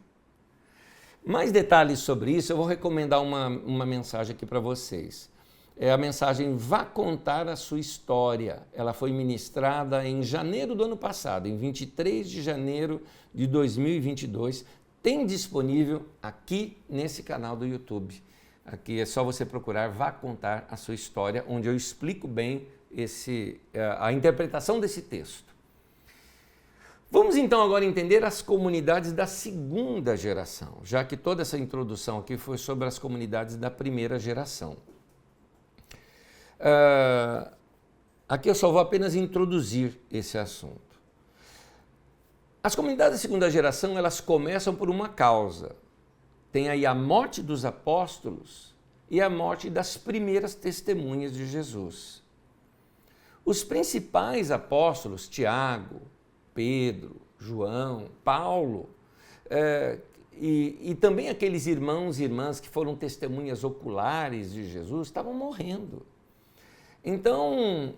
Mais detalhes sobre isso, eu vou recomendar uma mensagem aqui para vocês. É a mensagem Vá Contar a Sua História. Ela foi ministrada em janeiro do ano passado, em 23 de janeiro de 2022. Tem disponível aqui nesse canal do YouTube. Aqui é só você procurar Vá Contar a Sua História, onde eu explico bem a interpretação desse texto. Vamos então agora entender as comunidades da segunda geração, já que toda essa introdução aqui foi sobre as comunidades da primeira geração. Aqui eu só vou apenas introduzir esse assunto. As comunidades da segunda geração, elas começam por uma causa. Tem aí a morte dos apóstolos e a morte das primeiras testemunhas de Jesus. Os principais apóstolos, Tiago, Pedro, João, Paulo, e também aqueles irmãos e irmãs que foram testemunhas oculares de Jesus, estavam morrendo. Então,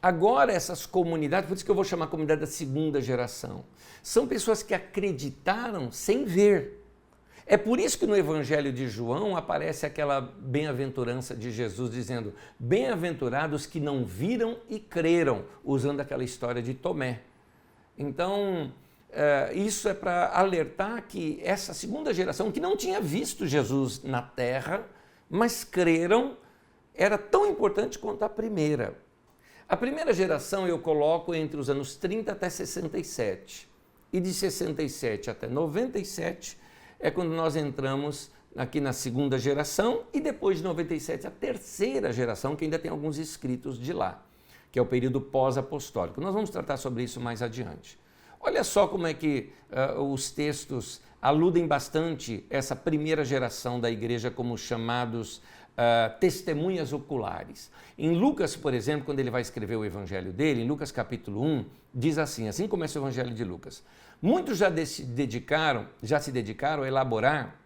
agora essas comunidades, por isso que eu vou chamar a comunidade da segunda geração, são pessoas que acreditaram sem ver. É por isso que no Evangelho de João aparece aquela bem-aventurança de Jesus dizendo: bem-aventurados que não viram e creram, usando aquela história de Tomé. Então, isso é para alertar que essa segunda geração, que não tinha visto Jesus na terra, mas creram, era tão importante quanto a primeira. A primeira geração eu coloco entre os anos 30 até 67. E de 67 até 97 é quando nós entramos aqui na segunda geração, e depois de 97 a terceira geração, que ainda tem alguns escritos de lá, que é o período pós-apostólico. Nós vamos tratar sobre isso mais adiante. Olha só como é que os textos aludem bastante essa primeira geração da igreja como chamados testemunhas oculares. Em Lucas, por exemplo, quando ele vai escrever o evangelho dele, em Lucas capítulo 1, diz assim começa o evangelho de Lucas: muitos já se dedicaram a elaborar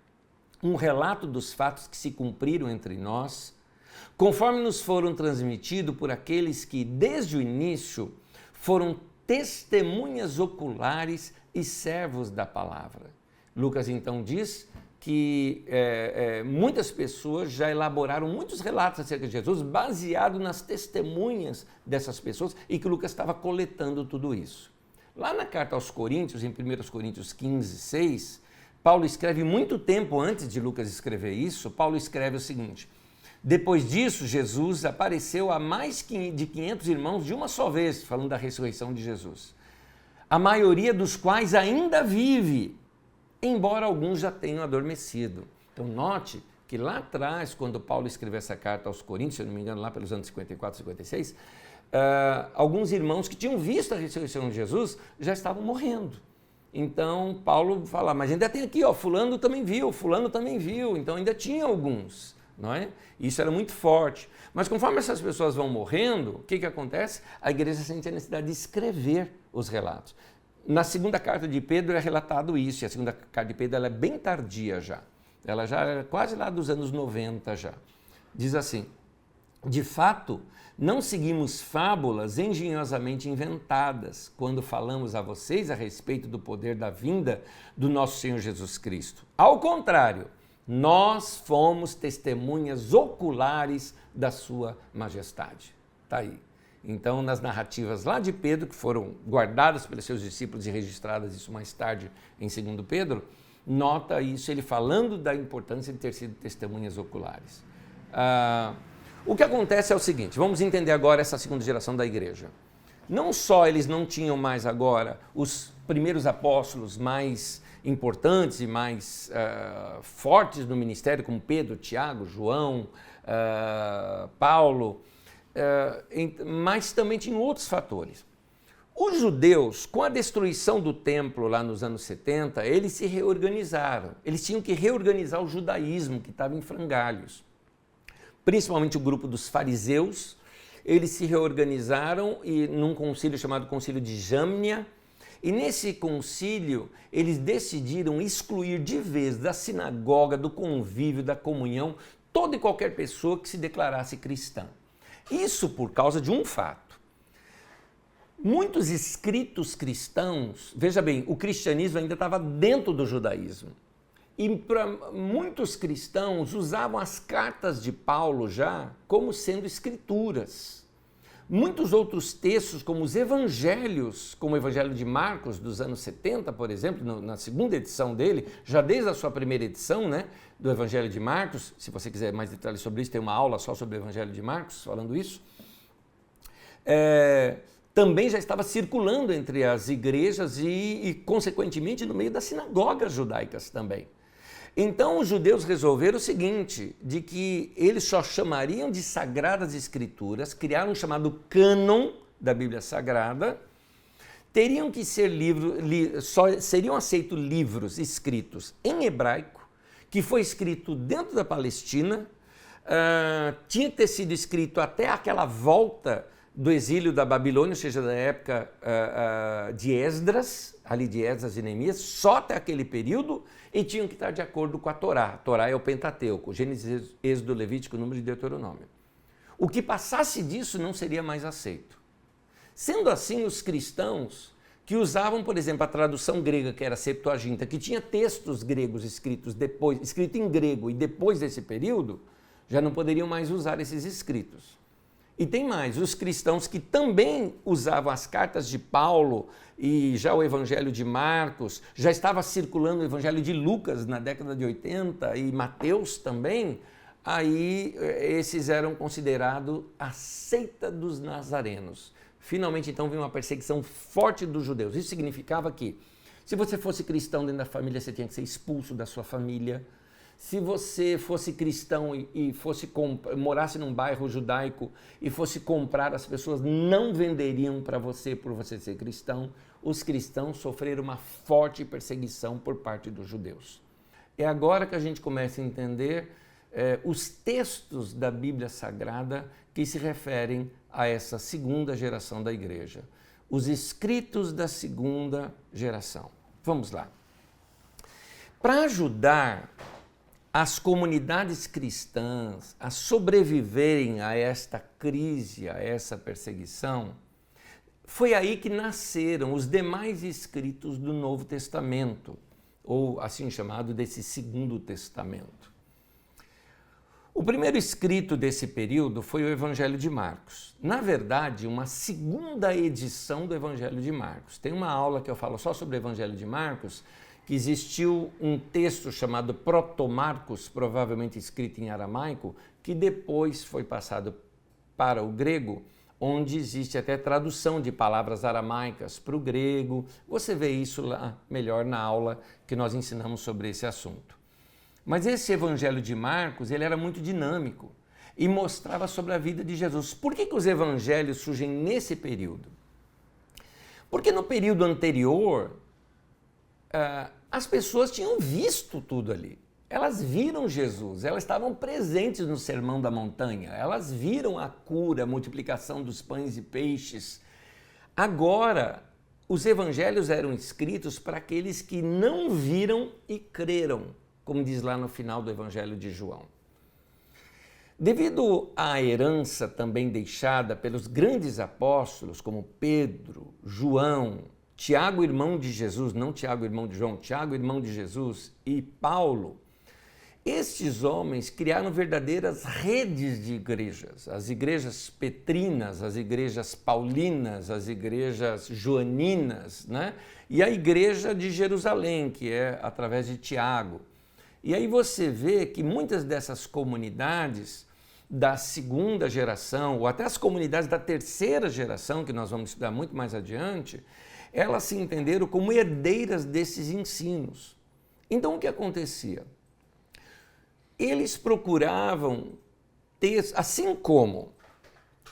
um relato dos fatos que se cumpriram entre nós, conforme nos foram transmitidos por aqueles que, desde o início, foram testemunhas oculares e servos da palavra. Lucas então diz que muitas pessoas já elaboraram muitos relatos acerca de Jesus, baseado nas testemunhas dessas pessoas, e que Lucas estava coletando tudo isso. Lá na carta aos Coríntios, em 1 Coríntios 15, 6, Paulo escreve muito tempo antes de Lucas escrever isso, Paulo escreve o seguinte: depois disso, Jesus apareceu a mais de 500 irmãos de uma só vez, falando da ressurreição de Jesus, a maioria dos quais ainda vive, embora alguns já tenham adormecido. Então note que lá atrás, quando Paulo escreveu essa carta aos Coríntios, se eu não me engano, lá pelos anos 54, 56, alguns irmãos que tinham visto a ressurreição de Jesus já estavam morrendo. Então Paulo fala, mas ainda tem aqui, fulano também viu, então ainda tinha alguns. Não é? Isso era muito forte. Mas conforme essas pessoas vão morrendo, o que acontece? A igreja sente a necessidade de escrever os relatos. Na segunda carta de Pedro é relatado isso, e a segunda carta de Pedro ela é bem tardia já. Ela já é quase lá dos anos 90 já. Diz assim: de fato, não seguimos fábulas engenhosamente inventadas quando falamos a vocês a respeito do poder da vinda do nosso Senhor Jesus Cristo. Ao contrário, nós fomos testemunhas oculares da sua majestade. Está aí. Então, nas narrativas lá de Pedro, que foram guardadas pelos seus discípulos e registradas isso mais tarde em 2 Pedro, nota isso, ele falando da importância de ter sido testemunhas oculares. O que acontece é o seguinte, vamos entender agora essa segunda geração da igreja. Não só eles não tinham mais agora os primeiros apóstolos mais importantes e mais fortes no ministério, como Pedro, Tiago, João, Paulo, mas também tinham outros fatores. Os judeus, com a destruição do templo lá nos anos 70, eles se reorganizaram. Eles tinham que reorganizar o judaísmo que estava em frangalhos. Principalmente o grupo dos fariseus, eles se reorganizaram e num concílio chamado Concílio de Jâmnia, e nesse concílio eles decidiram excluir de vez da sinagoga, do convívio, da comunhão, toda e qualquer pessoa que se declarasse cristã. Isso por causa de um fato. Muitos escritos cristãos, veja bem, o cristianismo ainda estava dentro do judaísmo. E para muitos cristãos usavam as cartas de Paulo já como sendo escrituras. Muitos outros textos, como os evangelhos, como o evangelho de Marcos dos anos 70, por exemplo, na segunda edição dele, já desde a sua primeira edição, né, do evangelho de Marcos, se você quiser mais detalhes sobre isso, tem uma aula só sobre o evangelho de Marcos, falando isso, também já estava circulando entre as igrejas e, consequentemente, no meio das sinagogas judaicas também. Então os judeus resolveram o seguinte, de que eles só chamariam de Sagradas Escrituras, criaram um chamado cânon da Bíblia Sagrada, teriam que ser só seriam aceitos livros escritos em hebraico, que foi escrito dentro da Palestina, tinha que ter sido escrito até aquela volta do exílio da Babilônia, ou seja, da época de Esdras, ali de Esdras e Neemias, só até aquele período, e tinham que estar de acordo com a Torá. A Torá é o Pentateuco, Gênesis, Êxodo, Levítico, Número e Deuteronômio. O que passasse disso não seria mais aceito. Sendo assim, os cristãos que usavam, por exemplo, a tradução grega, que era a Septuaginta, que tinha textos gregos escritos em grego e depois desse período, já não poderiam mais usar esses escritos. E tem mais, os cristãos que também usavam as cartas de Paulo e já o Evangelho de Marcos, já estava circulando o Evangelho de Lucas na década de 80 e Mateus também, aí esses eram considerados a seita dos nazarenos. Finalmente, então, veio uma perseguição forte dos judeus. Isso significava que, se você fosse cristão dentro da família, você tinha que ser expulso da sua família. Se você fosse cristão e morasse num bairro judaico e fosse comprar, as pessoas não venderiam para você por você ser cristão. Os cristãos sofreram uma forte perseguição por parte dos judeus. É agora que a gente começa a entender os textos da Bíblia Sagrada que se referem a essa segunda geração da igreja. Os escritos da segunda geração. Vamos lá. Para ajudar as comunidades cristãs a sobreviverem a esta crise, a essa perseguição, foi aí que nasceram os demais escritos do Novo Testamento, ou assim chamado desse Segundo Testamento. O primeiro escrito desse período foi o Evangelho de Marcos. Na verdade, uma segunda edição do Evangelho de Marcos. Tem uma aula que eu falo só sobre o Evangelho de Marcos, que existiu um texto chamado Proto-Marcos, provavelmente escrito em aramaico, que depois foi passado para o grego, onde existe até tradução de palavras aramaicas para o grego. Você vê isso lá melhor na aula que nós ensinamos sobre esse assunto. Mas esse Evangelho de Marcos, ele era muito dinâmico e mostrava sobre a vida de Jesus. Por que os evangelhos surgem nesse período? Porque no período anterior, as pessoas tinham visto tudo ali. Elas viram Jesus, elas estavam presentes no Sermão da Montanha, elas viram a cura, a multiplicação dos pães e peixes. Agora, os evangelhos eram escritos para aqueles que não viram e creram, como diz lá no final do Evangelho de João. Devido à herança também deixada pelos grandes apóstolos, como Pedro, João, Tiago, irmão de Jesus, não Tiago, irmão de João, Tiago, irmão de Jesus, e Paulo, estes homens criaram verdadeiras redes de igrejas, as igrejas petrinas, as igrejas paulinas, as igrejas joaninas, né? E a igreja de Jerusalém, que é através de Tiago. E aí você vê que muitas dessas comunidades da segunda geração, ou até as comunidades da terceira geração, que nós vamos estudar muito mais adiante, elas se entenderam como herdeiras desses ensinos. Então o que acontecia? Eles procuravam textos, assim como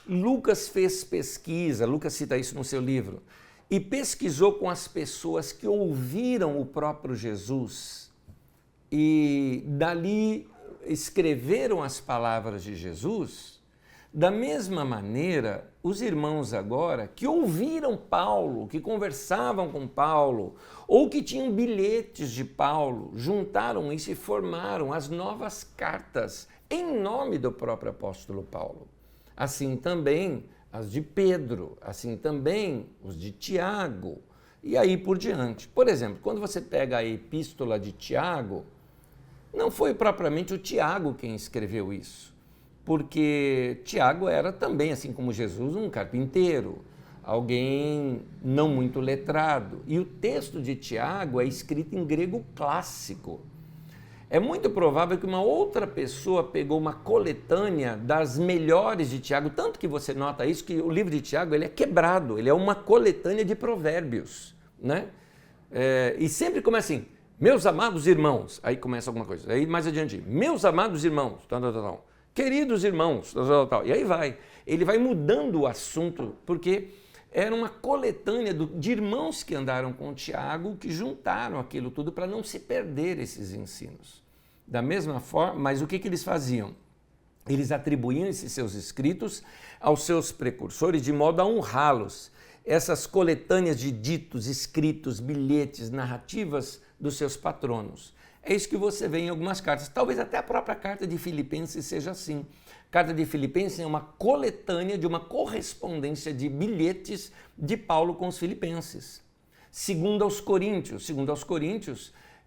Lucas fez pesquisa, Lucas cita isso no seu livro, e pesquisou com as pessoas que ouviram o próprio Jesus e dali escreveram as palavras de Jesus. Da mesma maneira, os irmãos agora que ouviram Paulo, que conversavam com Paulo, ou que tinham bilhetes de Paulo, juntaram isso e formaram as novas cartas em nome do próprio apóstolo Paulo. Assim também as de Pedro, assim também os de Tiago, e aí por diante. Por exemplo, quando você pega a epístola de Tiago, não foi propriamente o Tiago quem escreveu isso, porque Tiago era também, assim como Jesus, um carpinteiro, alguém não muito letrado. E o texto de Tiago é escrito em grego clássico. É muito provável que uma outra pessoa pegou uma coletânea das melhores de Tiago, tanto que você nota isso, que o livro de Tiago ele é quebrado, ele é uma coletânea de provérbios, né? E sempre começa assim, meus amados irmãos, aí começa alguma coisa, aí mais adiante, meus amados irmãos, queridos irmãos, e aí vai. Ele vai mudando o assunto, porque era uma coletânea de irmãos que andaram com Tiago, que juntaram aquilo tudo para não se perder esses ensinos. Da mesma forma, mas o que eles faziam? Eles atribuíam esses seus escritos aos seus precursores de modo a honrá-los. Essas coletâneas de ditos, escritos, bilhetes, narrativas dos seus patronos. É isso que você vê em algumas cartas. Talvez até a própria carta de Filipenses seja assim. A carta de Filipenses é uma coletânea de uma correspondência de bilhetes de Paulo com os filipenses. Segundo aos Coríntios,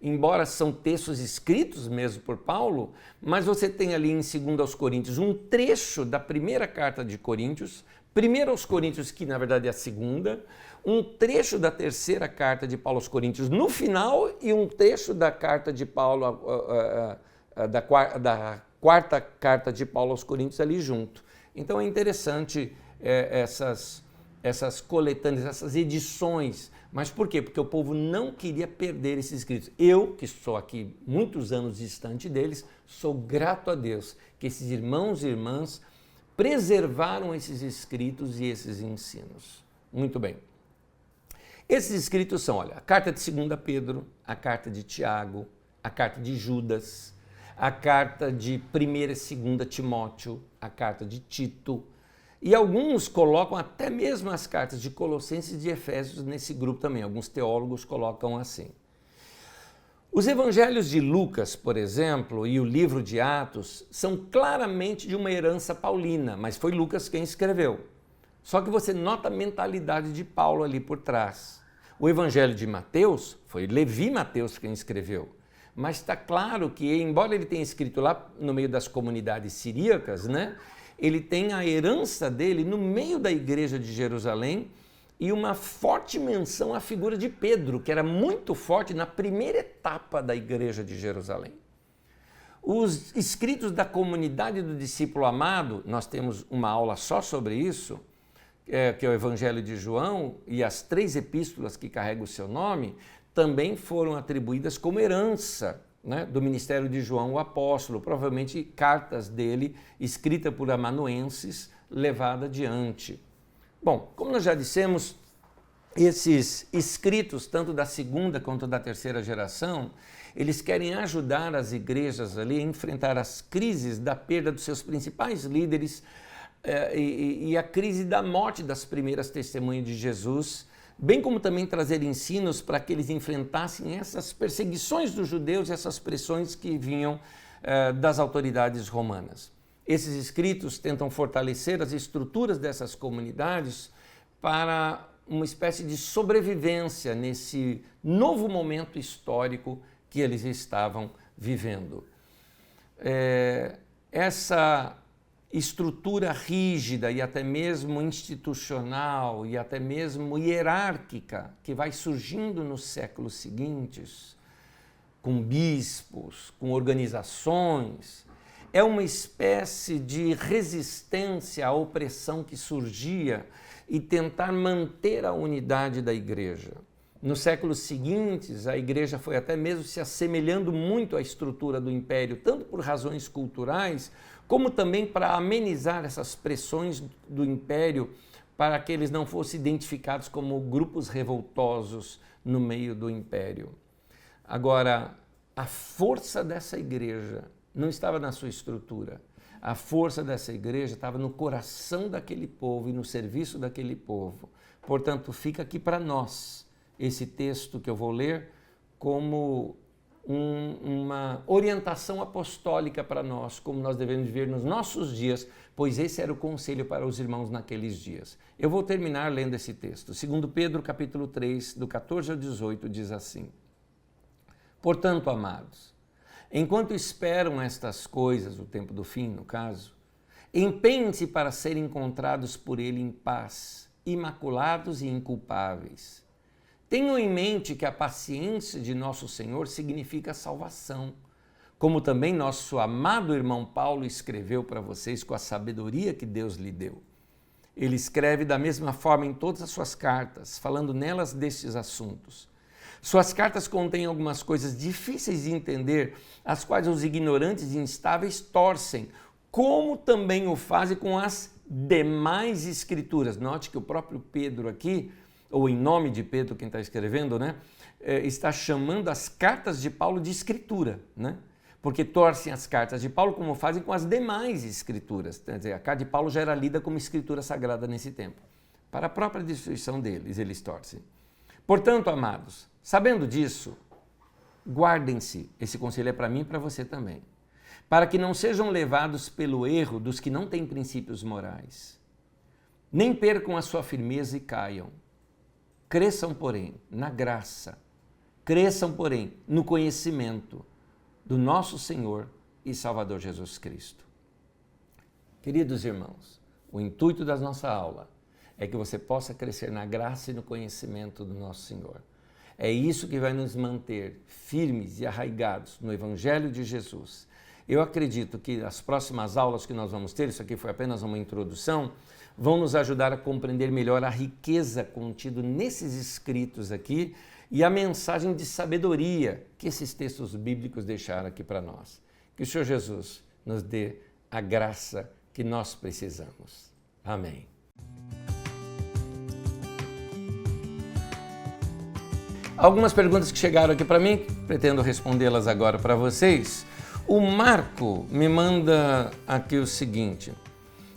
embora são textos escritos mesmo por Paulo, mas você tem ali em 2 aos Coríntios um trecho da primeira carta de Coríntios, primeiro aos Coríntios, que na verdade é a segunda, um trecho da terceira carta de Paulo aos Coríntios no final e um trecho da carta de Paulo, da quarta carta de Paulo aos Coríntios ali junto. Então é interessante essas coletâneas, essas edições. Mas por quê? Porque o povo não queria perder esses escritos. Eu, que estou aqui muitos anos distante deles, sou grato a Deus que esses irmãos e irmãs preservaram esses escritos e esses ensinos. Muito bem. Esses escritos são, olha, a carta de 2 Pedro, a carta de Tiago, a carta de Judas, a carta de 1ª e 2ª Timóteo, a carta de Tito, e alguns colocam até mesmo as cartas de Colossenses e de Efésios nesse grupo também. Alguns teólogos colocam assim. Os evangelhos de Lucas, por exemplo, e o livro de Atos são claramente de uma herança paulina, mas foi Lucas quem escreveu. Só que você nota a mentalidade de Paulo ali por trás. O evangelho de Mateus foi Levi Mateus quem escreveu. Mas está claro que, embora ele tenha escrito lá no meio das comunidades siríacas, né? Ele tem a herança dele no meio da igreja de Jerusalém e uma forte menção à figura de Pedro, que era muito forte na primeira etapa da igreja de Jerusalém. Os escritos da comunidade do discípulo amado, nós temos uma aula só sobre isso, que é o Evangelho de João, e as 3 epístolas que carregam o seu nome, também foram atribuídas como herança, né, do ministério de João o apóstolo, provavelmente cartas dele, escritas por amanuenses, levada adiante. Bom, como nós já dissemos, esses escritos, tanto da 2ª quanto da 3ª geração, eles querem ajudar as igrejas ali a enfrentar as crises da perda dos seus principais líderes e a crise da morte das primeiras testemunhas de Jesus, bem como também trazer ensinos para que eles enfrentassem essas perseguições dos judeus e essas pressões que vinham das autoridades romanas. Esses escritos tentam fortalecer as estruturas dessas comunidades para uma espécie de sobrevivência nesse novo momento histórico que eles estavam vivendo. Essa estrutura rígida e até mesmo institucional e até mesmo hierárquica que vai surgindo nos séculos seguintes, com bispos, com organizações, é uma espécie de resistência à opressão que surgia e tentar manter a unidade da igreja. Nos séculos seguintes, a igreja foi até mesmo se assemelhando muito à estrutura do império, tanto por razões culturais, como também para amenizar essas pressões do império para que eles não fossem identificados como grupos revoltosos no meio do império. Agora, a força dessa igreja não estava na sua estrutura. A força dessa igreja estava no coração daquele povo e no serviço daquele povo. Portanto, fica aqui para nós esse texto que eu vou ler como uma orientação apostólica para nós, como nós devemos viver nos nossos dias, pois esse era o conselho para os irmãos naqueles dias. Eu vou terminar lendo esse texto. 2 Pedro, capítulo 3, do 14 ao 18, diz assim: Portanto, amados, enquanto esperam estas coisas, o tempo do fim, no caso, empenhem-se para serem encontrados por ele em paz, imaculados e inculpáveis. Tenham em mente que a paciência de nosso Senhor significa salvação, como também nosso amado irmão Paulo escreveu para vocês com a sabedoria que Deus lhe deu. Ele escreve da mesma forma em todas as suas cartas, falando nelas destes assuntos. Suas cartas contêm algumas coisas difíceis de entender, as quais os ignorantes e instáveis torcem, como também o fazem com as demais escrituras. Note que o próprio Pedro aqui, ou em nome de Pedro, quem está escrevendo, né, está chamando as cartas de Paulo de escritura, né? Porque torcem as cartas de Paulo como fazem com as demais escrituras. Quer dizer, a carta de Paulo já era lida como escritura sagrada nesse tempo. Para a própria destruição deles, eles torcem. Portanto, amados, sabendo disso, guardem-se, esse conselho é para mim e para você também, para que não sejam levados pelo erro dos que não têm princípios morais, nem percam a sua firmeza e caiam. Cresçam, porém, na graça, cresçam, porém, no conhecimento do nosso Senhor e Salvador Jesus Cristo. Queridos irmãos, o intuito da nossa aula é que você possa crescer na graça e no conhecimento do nosso Senhor. É isso que vai nos manter firmes e arraigados no Evangelho de Jesus. Eu acredito que as próximas aulas que nós vamos ter, isso aqui foi apenas uma introdução, vão nos ajudar a compreender melhor a riqueza contida nesses escritos aqui e a mensagem de sabedoria que esses textos bíblicos deixaram aqui para nós. Que o Senhor Jesus nos dê a graça que nós precisamos. Amém. Algumas perguntas que chegaram aqui para mim, pretendo respondê-las agora para vocês. O Marco me manda aqui o seguinte: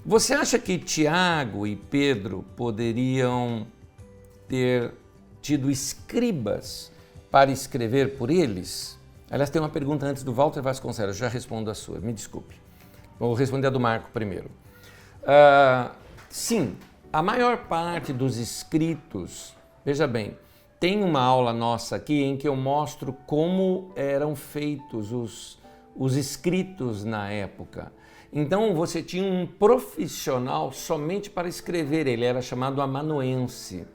você acha que Tiago e Pedro poderiam ter tido escribas para escrever por eles? Aliás, tem uma pergunta antes do Walter Vasconcelos, já respondo a sua, me desculpe. Vou responder a do Marco primeiro. Sim, a maior parte dos escritos, veja bem, tem uma aula nossa aqui em que eu mostro como eram feitos os escritos na época. Então você tinha um profissional somente para escrever, ele era chamado amanuense.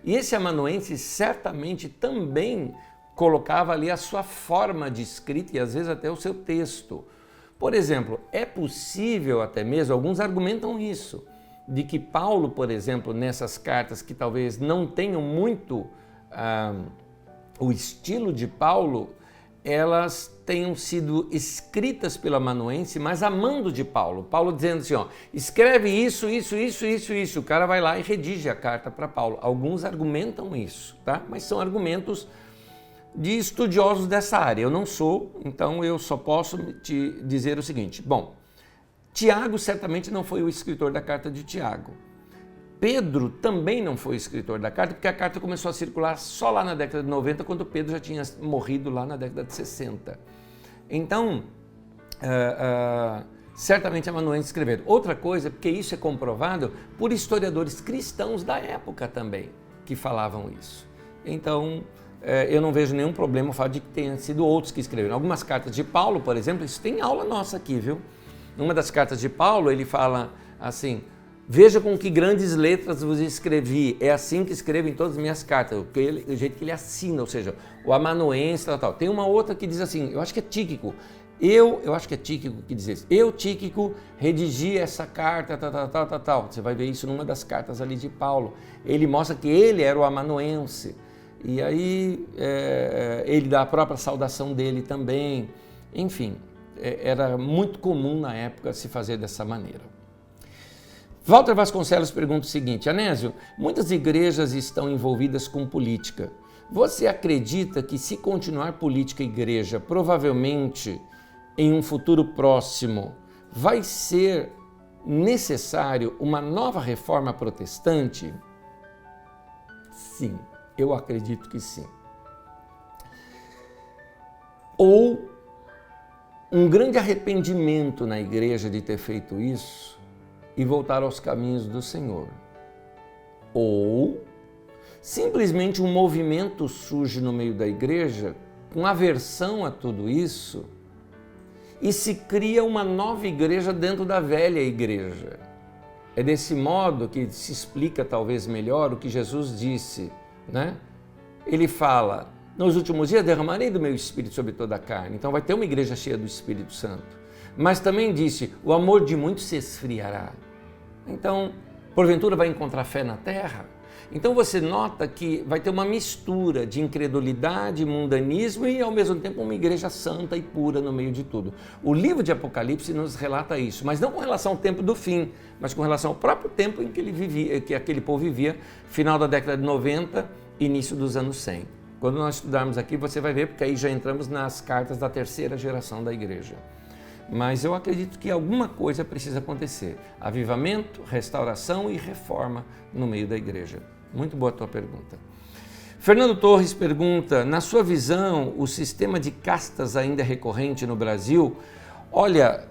E esse amanuense certamente também colocava ali a sua forma de escrita e às vezes até o seu texto. Por exemplo, é possível até mesmo, alguns argumentam isso, de que Paulo, por exemplo, nessas cartas que talvez não tenham muito o estilo de Paulo, elas tenham sido escritas pelo amanuense, mas a mando de Paulo. Paulo dizendo assim, ó, escreve isso. O cara vai lá e redige a carta para Paulo. Alguns argumentam isso, tá? Mas são argumentos de estudiosos dessa área. Eu não sou, então eu só posso te dizer o seguinte. Bom, Tiago certamente não foi o escritor da carta de Tiago. Pedro também não foi escritor da carta, porque a carta começou a circular só lá na década de 90, quando Pedro já tinha morrido lá na década de 60. Então, certamente amanuense escreveram. Outra coisa, porque isso é comprovado por historiadores cristãos da época também, que falavam isso. Então, eu não vejo nenhum problema o fato de que tenham sido outros que escreveram. Algumas cartas de Paulo, por exemplo, isso tem aula nossa aqui, viu? Numa das cartas de Paulo, ele fala assim: veja com que grandes letras vos escrevi, é assim que escrevo em todas as minhas cartas, o jeito que ele assina, ou seja, o amanuense, tal. Tem uma outra que diz assim, eu acho que é Tíquico, eu acho que é Tíquico que diz isso, eu, Tíquico, redigi essa carta, tal. Você vai ver isso numa das cartas ali de Paulo. Ele mostra que ele era o amanuense, e aí ele dá a própria saudação dele também. Enfim, era muito comum na época se fazer dessa maneira. Walter Vasconcelos pergunta o seguinte: Anésio, muitas igrejas estão envolvidas com política. Você acredita que, se continuar política igreja, provavelmente em um futuro próximo vai ser necessário uma nova reforma protestante? Sim, eu acredito que sim. Ou um grande arrependimento na igreja de ter feito isso e voltar aos caminhos do Senhor. Ou simplesmente um movimento surge no meio da igreja com aversão a tudo isso e se cria uma nova igreja dentro da velha igreja. É desse modo que se explica talvez melhor o que Jesus disse, né? Ele fala: nos últimos dias derramarei do meu Espírito sobre toda a carne. Então vai ter uma igreja cheia do Espírito Santo. Mas também disse: o amor de muitos se esfriará. Então, porventura vai encontrar fé na terra? Então você nota que vai ter uma mistura de incredulidade, mundanismo e ao mesmo tempo uma igreja santa e pura no meio de tudo. O livro de Apocalipse nos relata isso, mas não com relação ao tempo do fim, mas com relação ao próprio tempo em que ele vivia, que aquele povo vivia, final da década de 90, início dos anos 100. Quando nós estudarmos aqui, você vai ver, porque aí já entramos nas cartas da terceira geração da igreja. Mas eu acredito que alguma coisa precisa acontecer. Avivamento, restauração e reforma no meio da igreja. Muito boa a tua pergunta. Fernando Torres pergunta, na sua visão, o sistema de castas ainda é recorrente no Brasil? Olha,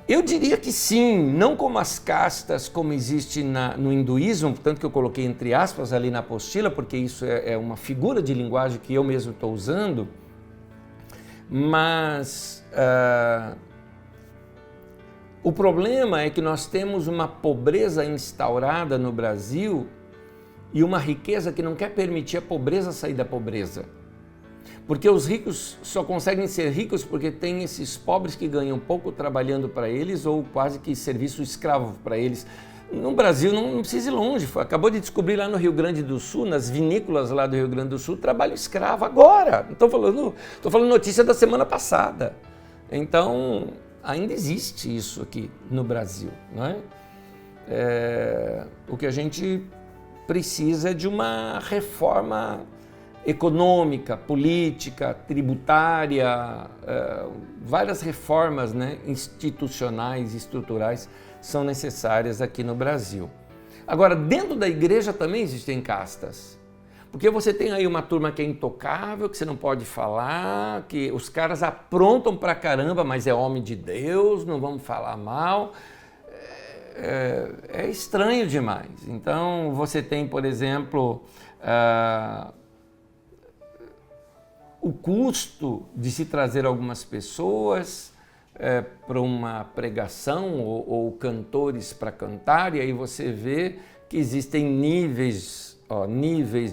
eu diria que sim, não como as castas como existe no hinduísmo, tanto que eu coloquei entre aspas ali na apostila, porque isso é uma figura de linguagem que eu mesmo estou usando, mas o problema é que nós temos uma pobreza instaurada no Brasil e uma riqueza que não quer permitir a pobreza sair da pobreza. Porque os ricos só conseguem ser ricos porque tem esses pobres que ganham pouco trabalhando para eles ou quase que serviço escravo para eles. No Brasil não precisa ir longe, acabou de descobrir lá no Rio Grande do Sul, nas vinícolas lá do Rio Grande do Sul, trabalho escravo agora. Não estou falando notícia da semana passada. Então, ainda existe isso aqui no Brasil, não é? O que a gente precisa de uma reforma econômica, política, tributária, várias reformas, né, institucionais, estruturais são necessárias aqui no Brasil. Agora, dentro da igreja também existem castas, porque você tem aí uma turma que é intocável, que você não pode falar, que os caras aprontam pra caramba, mas é homem de Deus, não vamos falar mal. É estranho demais. Então, você tem, por exemplo, o custo de se trazer algumas pessoas para uma pregação ou cantores para cantar, e aí você vê que existem níveis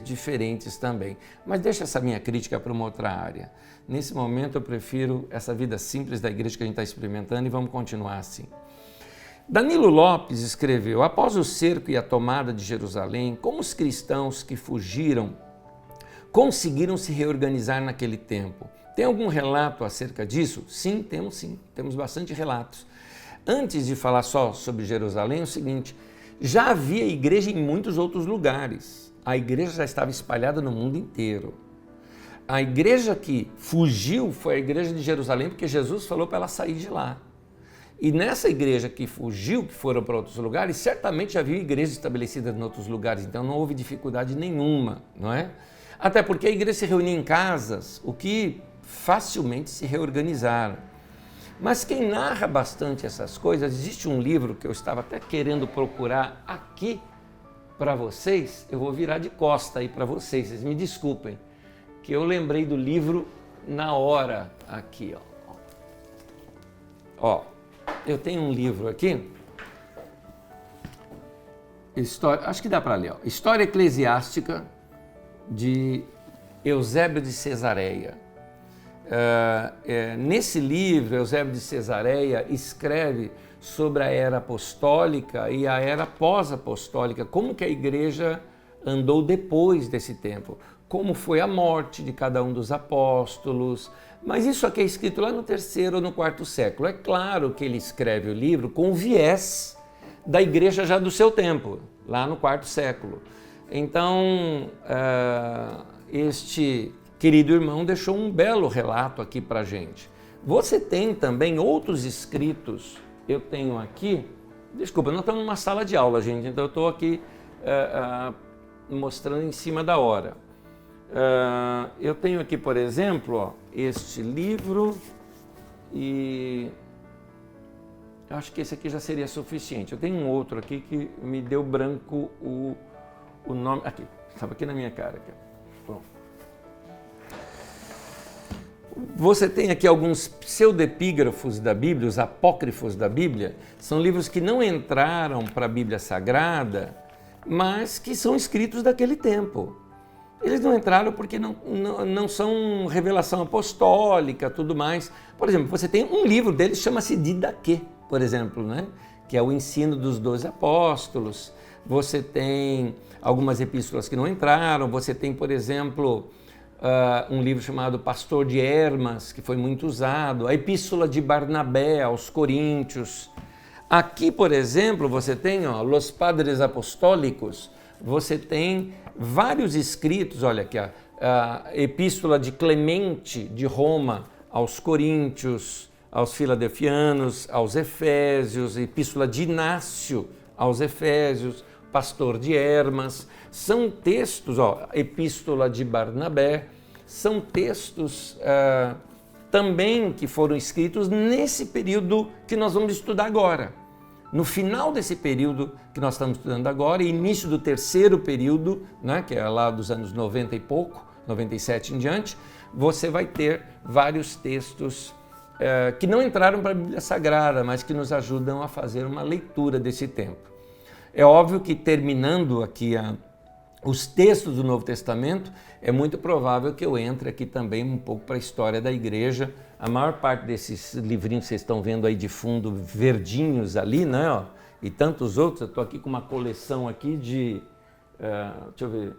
diferentes também. Mas deixa essa minha crítica para uma outra área. Nesse momento eu prefiro essa vida simples da igreja que a gente está experimentando e vamos continuar assim. Danilo Lopes escreveu, após o cerco e a tomada de Jerusalém, como os cristãos que fugiram conseguiram se reorganizar naquele tempo? Tem algum relato acerca disso? Sim, temos bastante relatos. Antes de falar só sobre Jerusalém, é o seguinte, já havia igreja em muitos outros lugares. A igreja já estava espalhada no mundo inteiro. A igreja que fugiu foi a igreja de Jerusalém, porque Jesus falou para ela sair de lá. E nessa igreja que fugiu, que foram para outros lugares, certamente já havia igrejas estabelecidas em outros lugares, então não houve dificuldade nenhuma, não é? Até porque a igreja se reunia em casas, o que facilmente se reorganizaram. Mas quem narra bastante essas coisas, existe um livro que eu estava até querendo procurar aqui para vocês, eu vou virar de costa aí para vocês me desculpem, que eu lembrei do livro na hora aqui, ó. Eu tenho um livro aqui, acho que dá para ler, História Eclesiástica, de Eusébio de Cesareia. Nesse livro, Eusébio de Cesareia escreve sobre a era apostólica e a era pós-apostólica, como que a igreja andou depois desse tempo, como foi a morte de cada um dos apóstolos. Mas isso aqui é escrito lá no 3º ou no 4º século. É claro que ele escreve o livro com o viés da igreja já do seu tempo, lá no 4º século. Então, este querido irmão deixou um belo relato aqui para a gente. Você tem também outros escritos, eu tenho aqui, desculpa, nós estamos numa sala de aula, gente, então eu estou aqui mostrando em cima da hora. Eu tenho aqui, por exemplo, este livro e acho que esse aqui já seria suficiente. Eu tenho um outro aqui que me deu branco o nome, aqui, estava aqui na minha cara. Aqui. Bom. Você tem aqui alguns pseudepígrafos da Bíblia, os apócrifos da Bíblia, são livros que não entraram para a Bíblia Sagrada, mas que são escritos daquele tempo. Eles não entraram porque não são revelação apostólica, tudo mais. Por exemplo, você tem um livro deles, chama-se Didaquê, por exemplo, né? Que é o ensino dos 12 apóstolos. Você tem algumas epístolas que não entraram. Você tem, por exemplo, um livro chamado Pastor de Hermas, que foi muito usado. A epístola de Barnabé aos Coríntios. Aqui, por exemplo, você tem Los Padres Apostólicos. Você tem vários escritos, olha aqui, a epístola de Clemente de Roma aos Coríntios, aos Filadelfianos, aos Efésios, epístola de Inácio aos Efésios, Pastor de Hermas, são textos, Epístola de Barnabé, são textos também que foram escritos nesse período que nós vamos estudar agora. No final desse período que nós estamos estudando agora, e início do terceiro período, né, que é lá dos anos 90 e pouco, 97 em diante, você vai ter vários textos que não entraram para a Bíblia Sagrada, mas que nos ajudam a fazer uma leitura desse tempo. É óbvio que terminando aqui os textos do Novo Testamento, é muito provável que eu entre aqui também um pouco para a história da igreja. A maior parte desses livrinhos que vocês estão vendo aí de fundo, verdinhos ali, né? Ó, e tantos outros, eu estou aqui com uma coleção aqui de, deixa eu ver,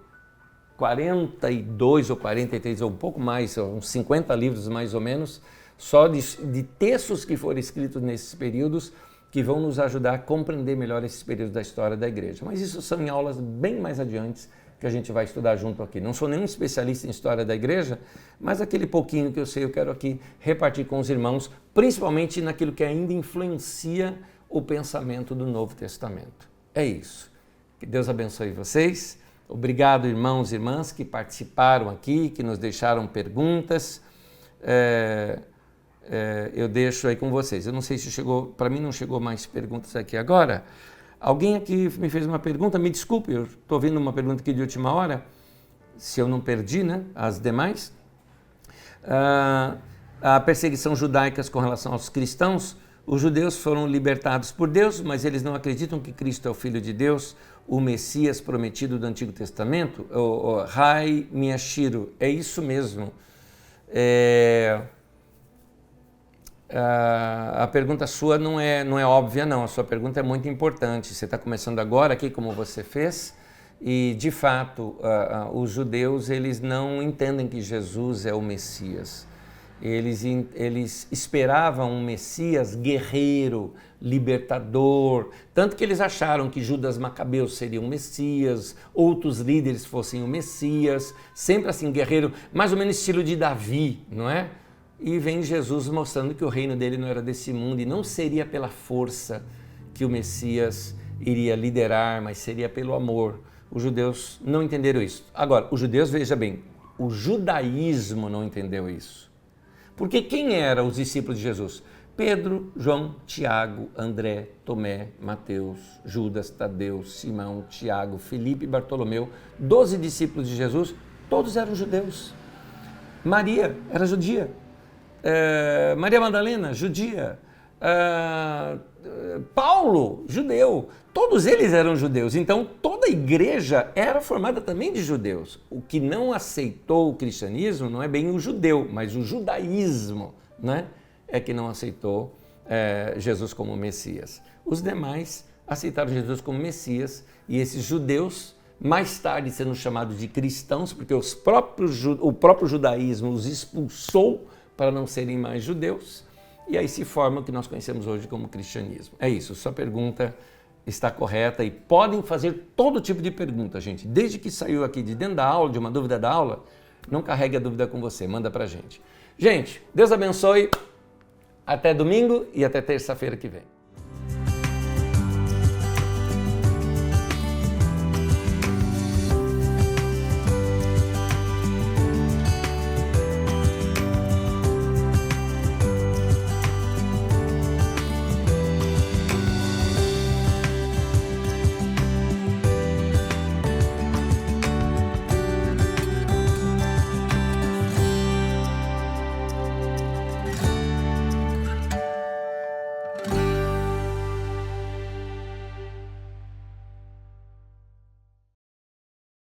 42 ou 43 ou um pouco mais, uns 50 livros mais ou menos, só de textos que foram escritos nesses períodos, que vão nos ajudar a compreender melhor esses períodos da história da igreja. Mas isso são em aulas bem mais adiantes que a gente vai estudar junto aqui. Não sou nenhum especialista em história da igreja, mas aquele pouquinho que eu sei eu quero aqui repartir com os irmãos, principalmente naquilo que ainda influencia o pensamento do Novo Testamento. É isso. Que Deus abençoe vocês. Obrigado, irmãos e irmãs que participaram aqui, que nos deixaram perguntas. Eu deixo aí com vocês. Eu não sei se chegou, para mim não chegou mais perguntas aqui agora. Alguém aqui me fez uma pergunta, me desculpe, eu estou vendo uma pergunta aqui de última hora, se eu não perdi, né, as demais. A perseguição judaica com relação aos cristãos, os judeus foram libertados por Deus, mas eles não acreditam que Cristo é o Filho de Deus, o Messias prometido do Antigo Testamento. Rai Miyashiro, é isso mesmo. A pergunta sua não é óbvia, não. A sua pergunta é muito importante. Você está começando agora aqui, como você fez, e de fato os judeus eles não entendem que Jesus é o Messias. Eles esperavam um Messias guerreiro, libertador, tanto que eles acharam que Judas Macabeu seria o Messias, outros líderes fossem o Messias, sempre assim, guerreiro, mais ou menos estilo de Davi, não é? E vem Jesus mostrando que o reino dele não era desse mundo e não seria pela força que o Messias iria liderar, mas seria pelo amor. Os judeus não entenderam isso. Agora, os judeus, veja bem, o judaísmo não entendeu isso. Porque quem eram os discípulos de Jesus? Pedro, João, Tiago, André, Tomé, Mateus, Judas, Tadeu, Simão, Tiago, Filipe e Bartolomeu, 12 discípulos de Jesus, todos eram judeus. Maria era judia. Maria Madalena, judia, Paulo, judeu, todos eles eram judeus, então toda a igreja era formada também de judeus. O que não aceitou o cristianismo não é bem o judeu, mas o judaísmo, né, é que não aceitou Jesus como Messias. Os demais aceitaram Jesus como Messias e esses judeus, mais tarde sendo chamados de cristãos, porque o próprio judaísmo os expulsou para não serem mais judeus, e aí se forma o que nós conhecemos hoje como cristianismo. É isso, sua pergunta está correta e podem fazer todo tipo de pergunta, gente. Desde que saiu aqui de dentro da aula, de uma dúvida da aula, não carregue a dúvida com você, manda pra gente. Gente, Deus abençoe, até domingo e até terça-feira que vem.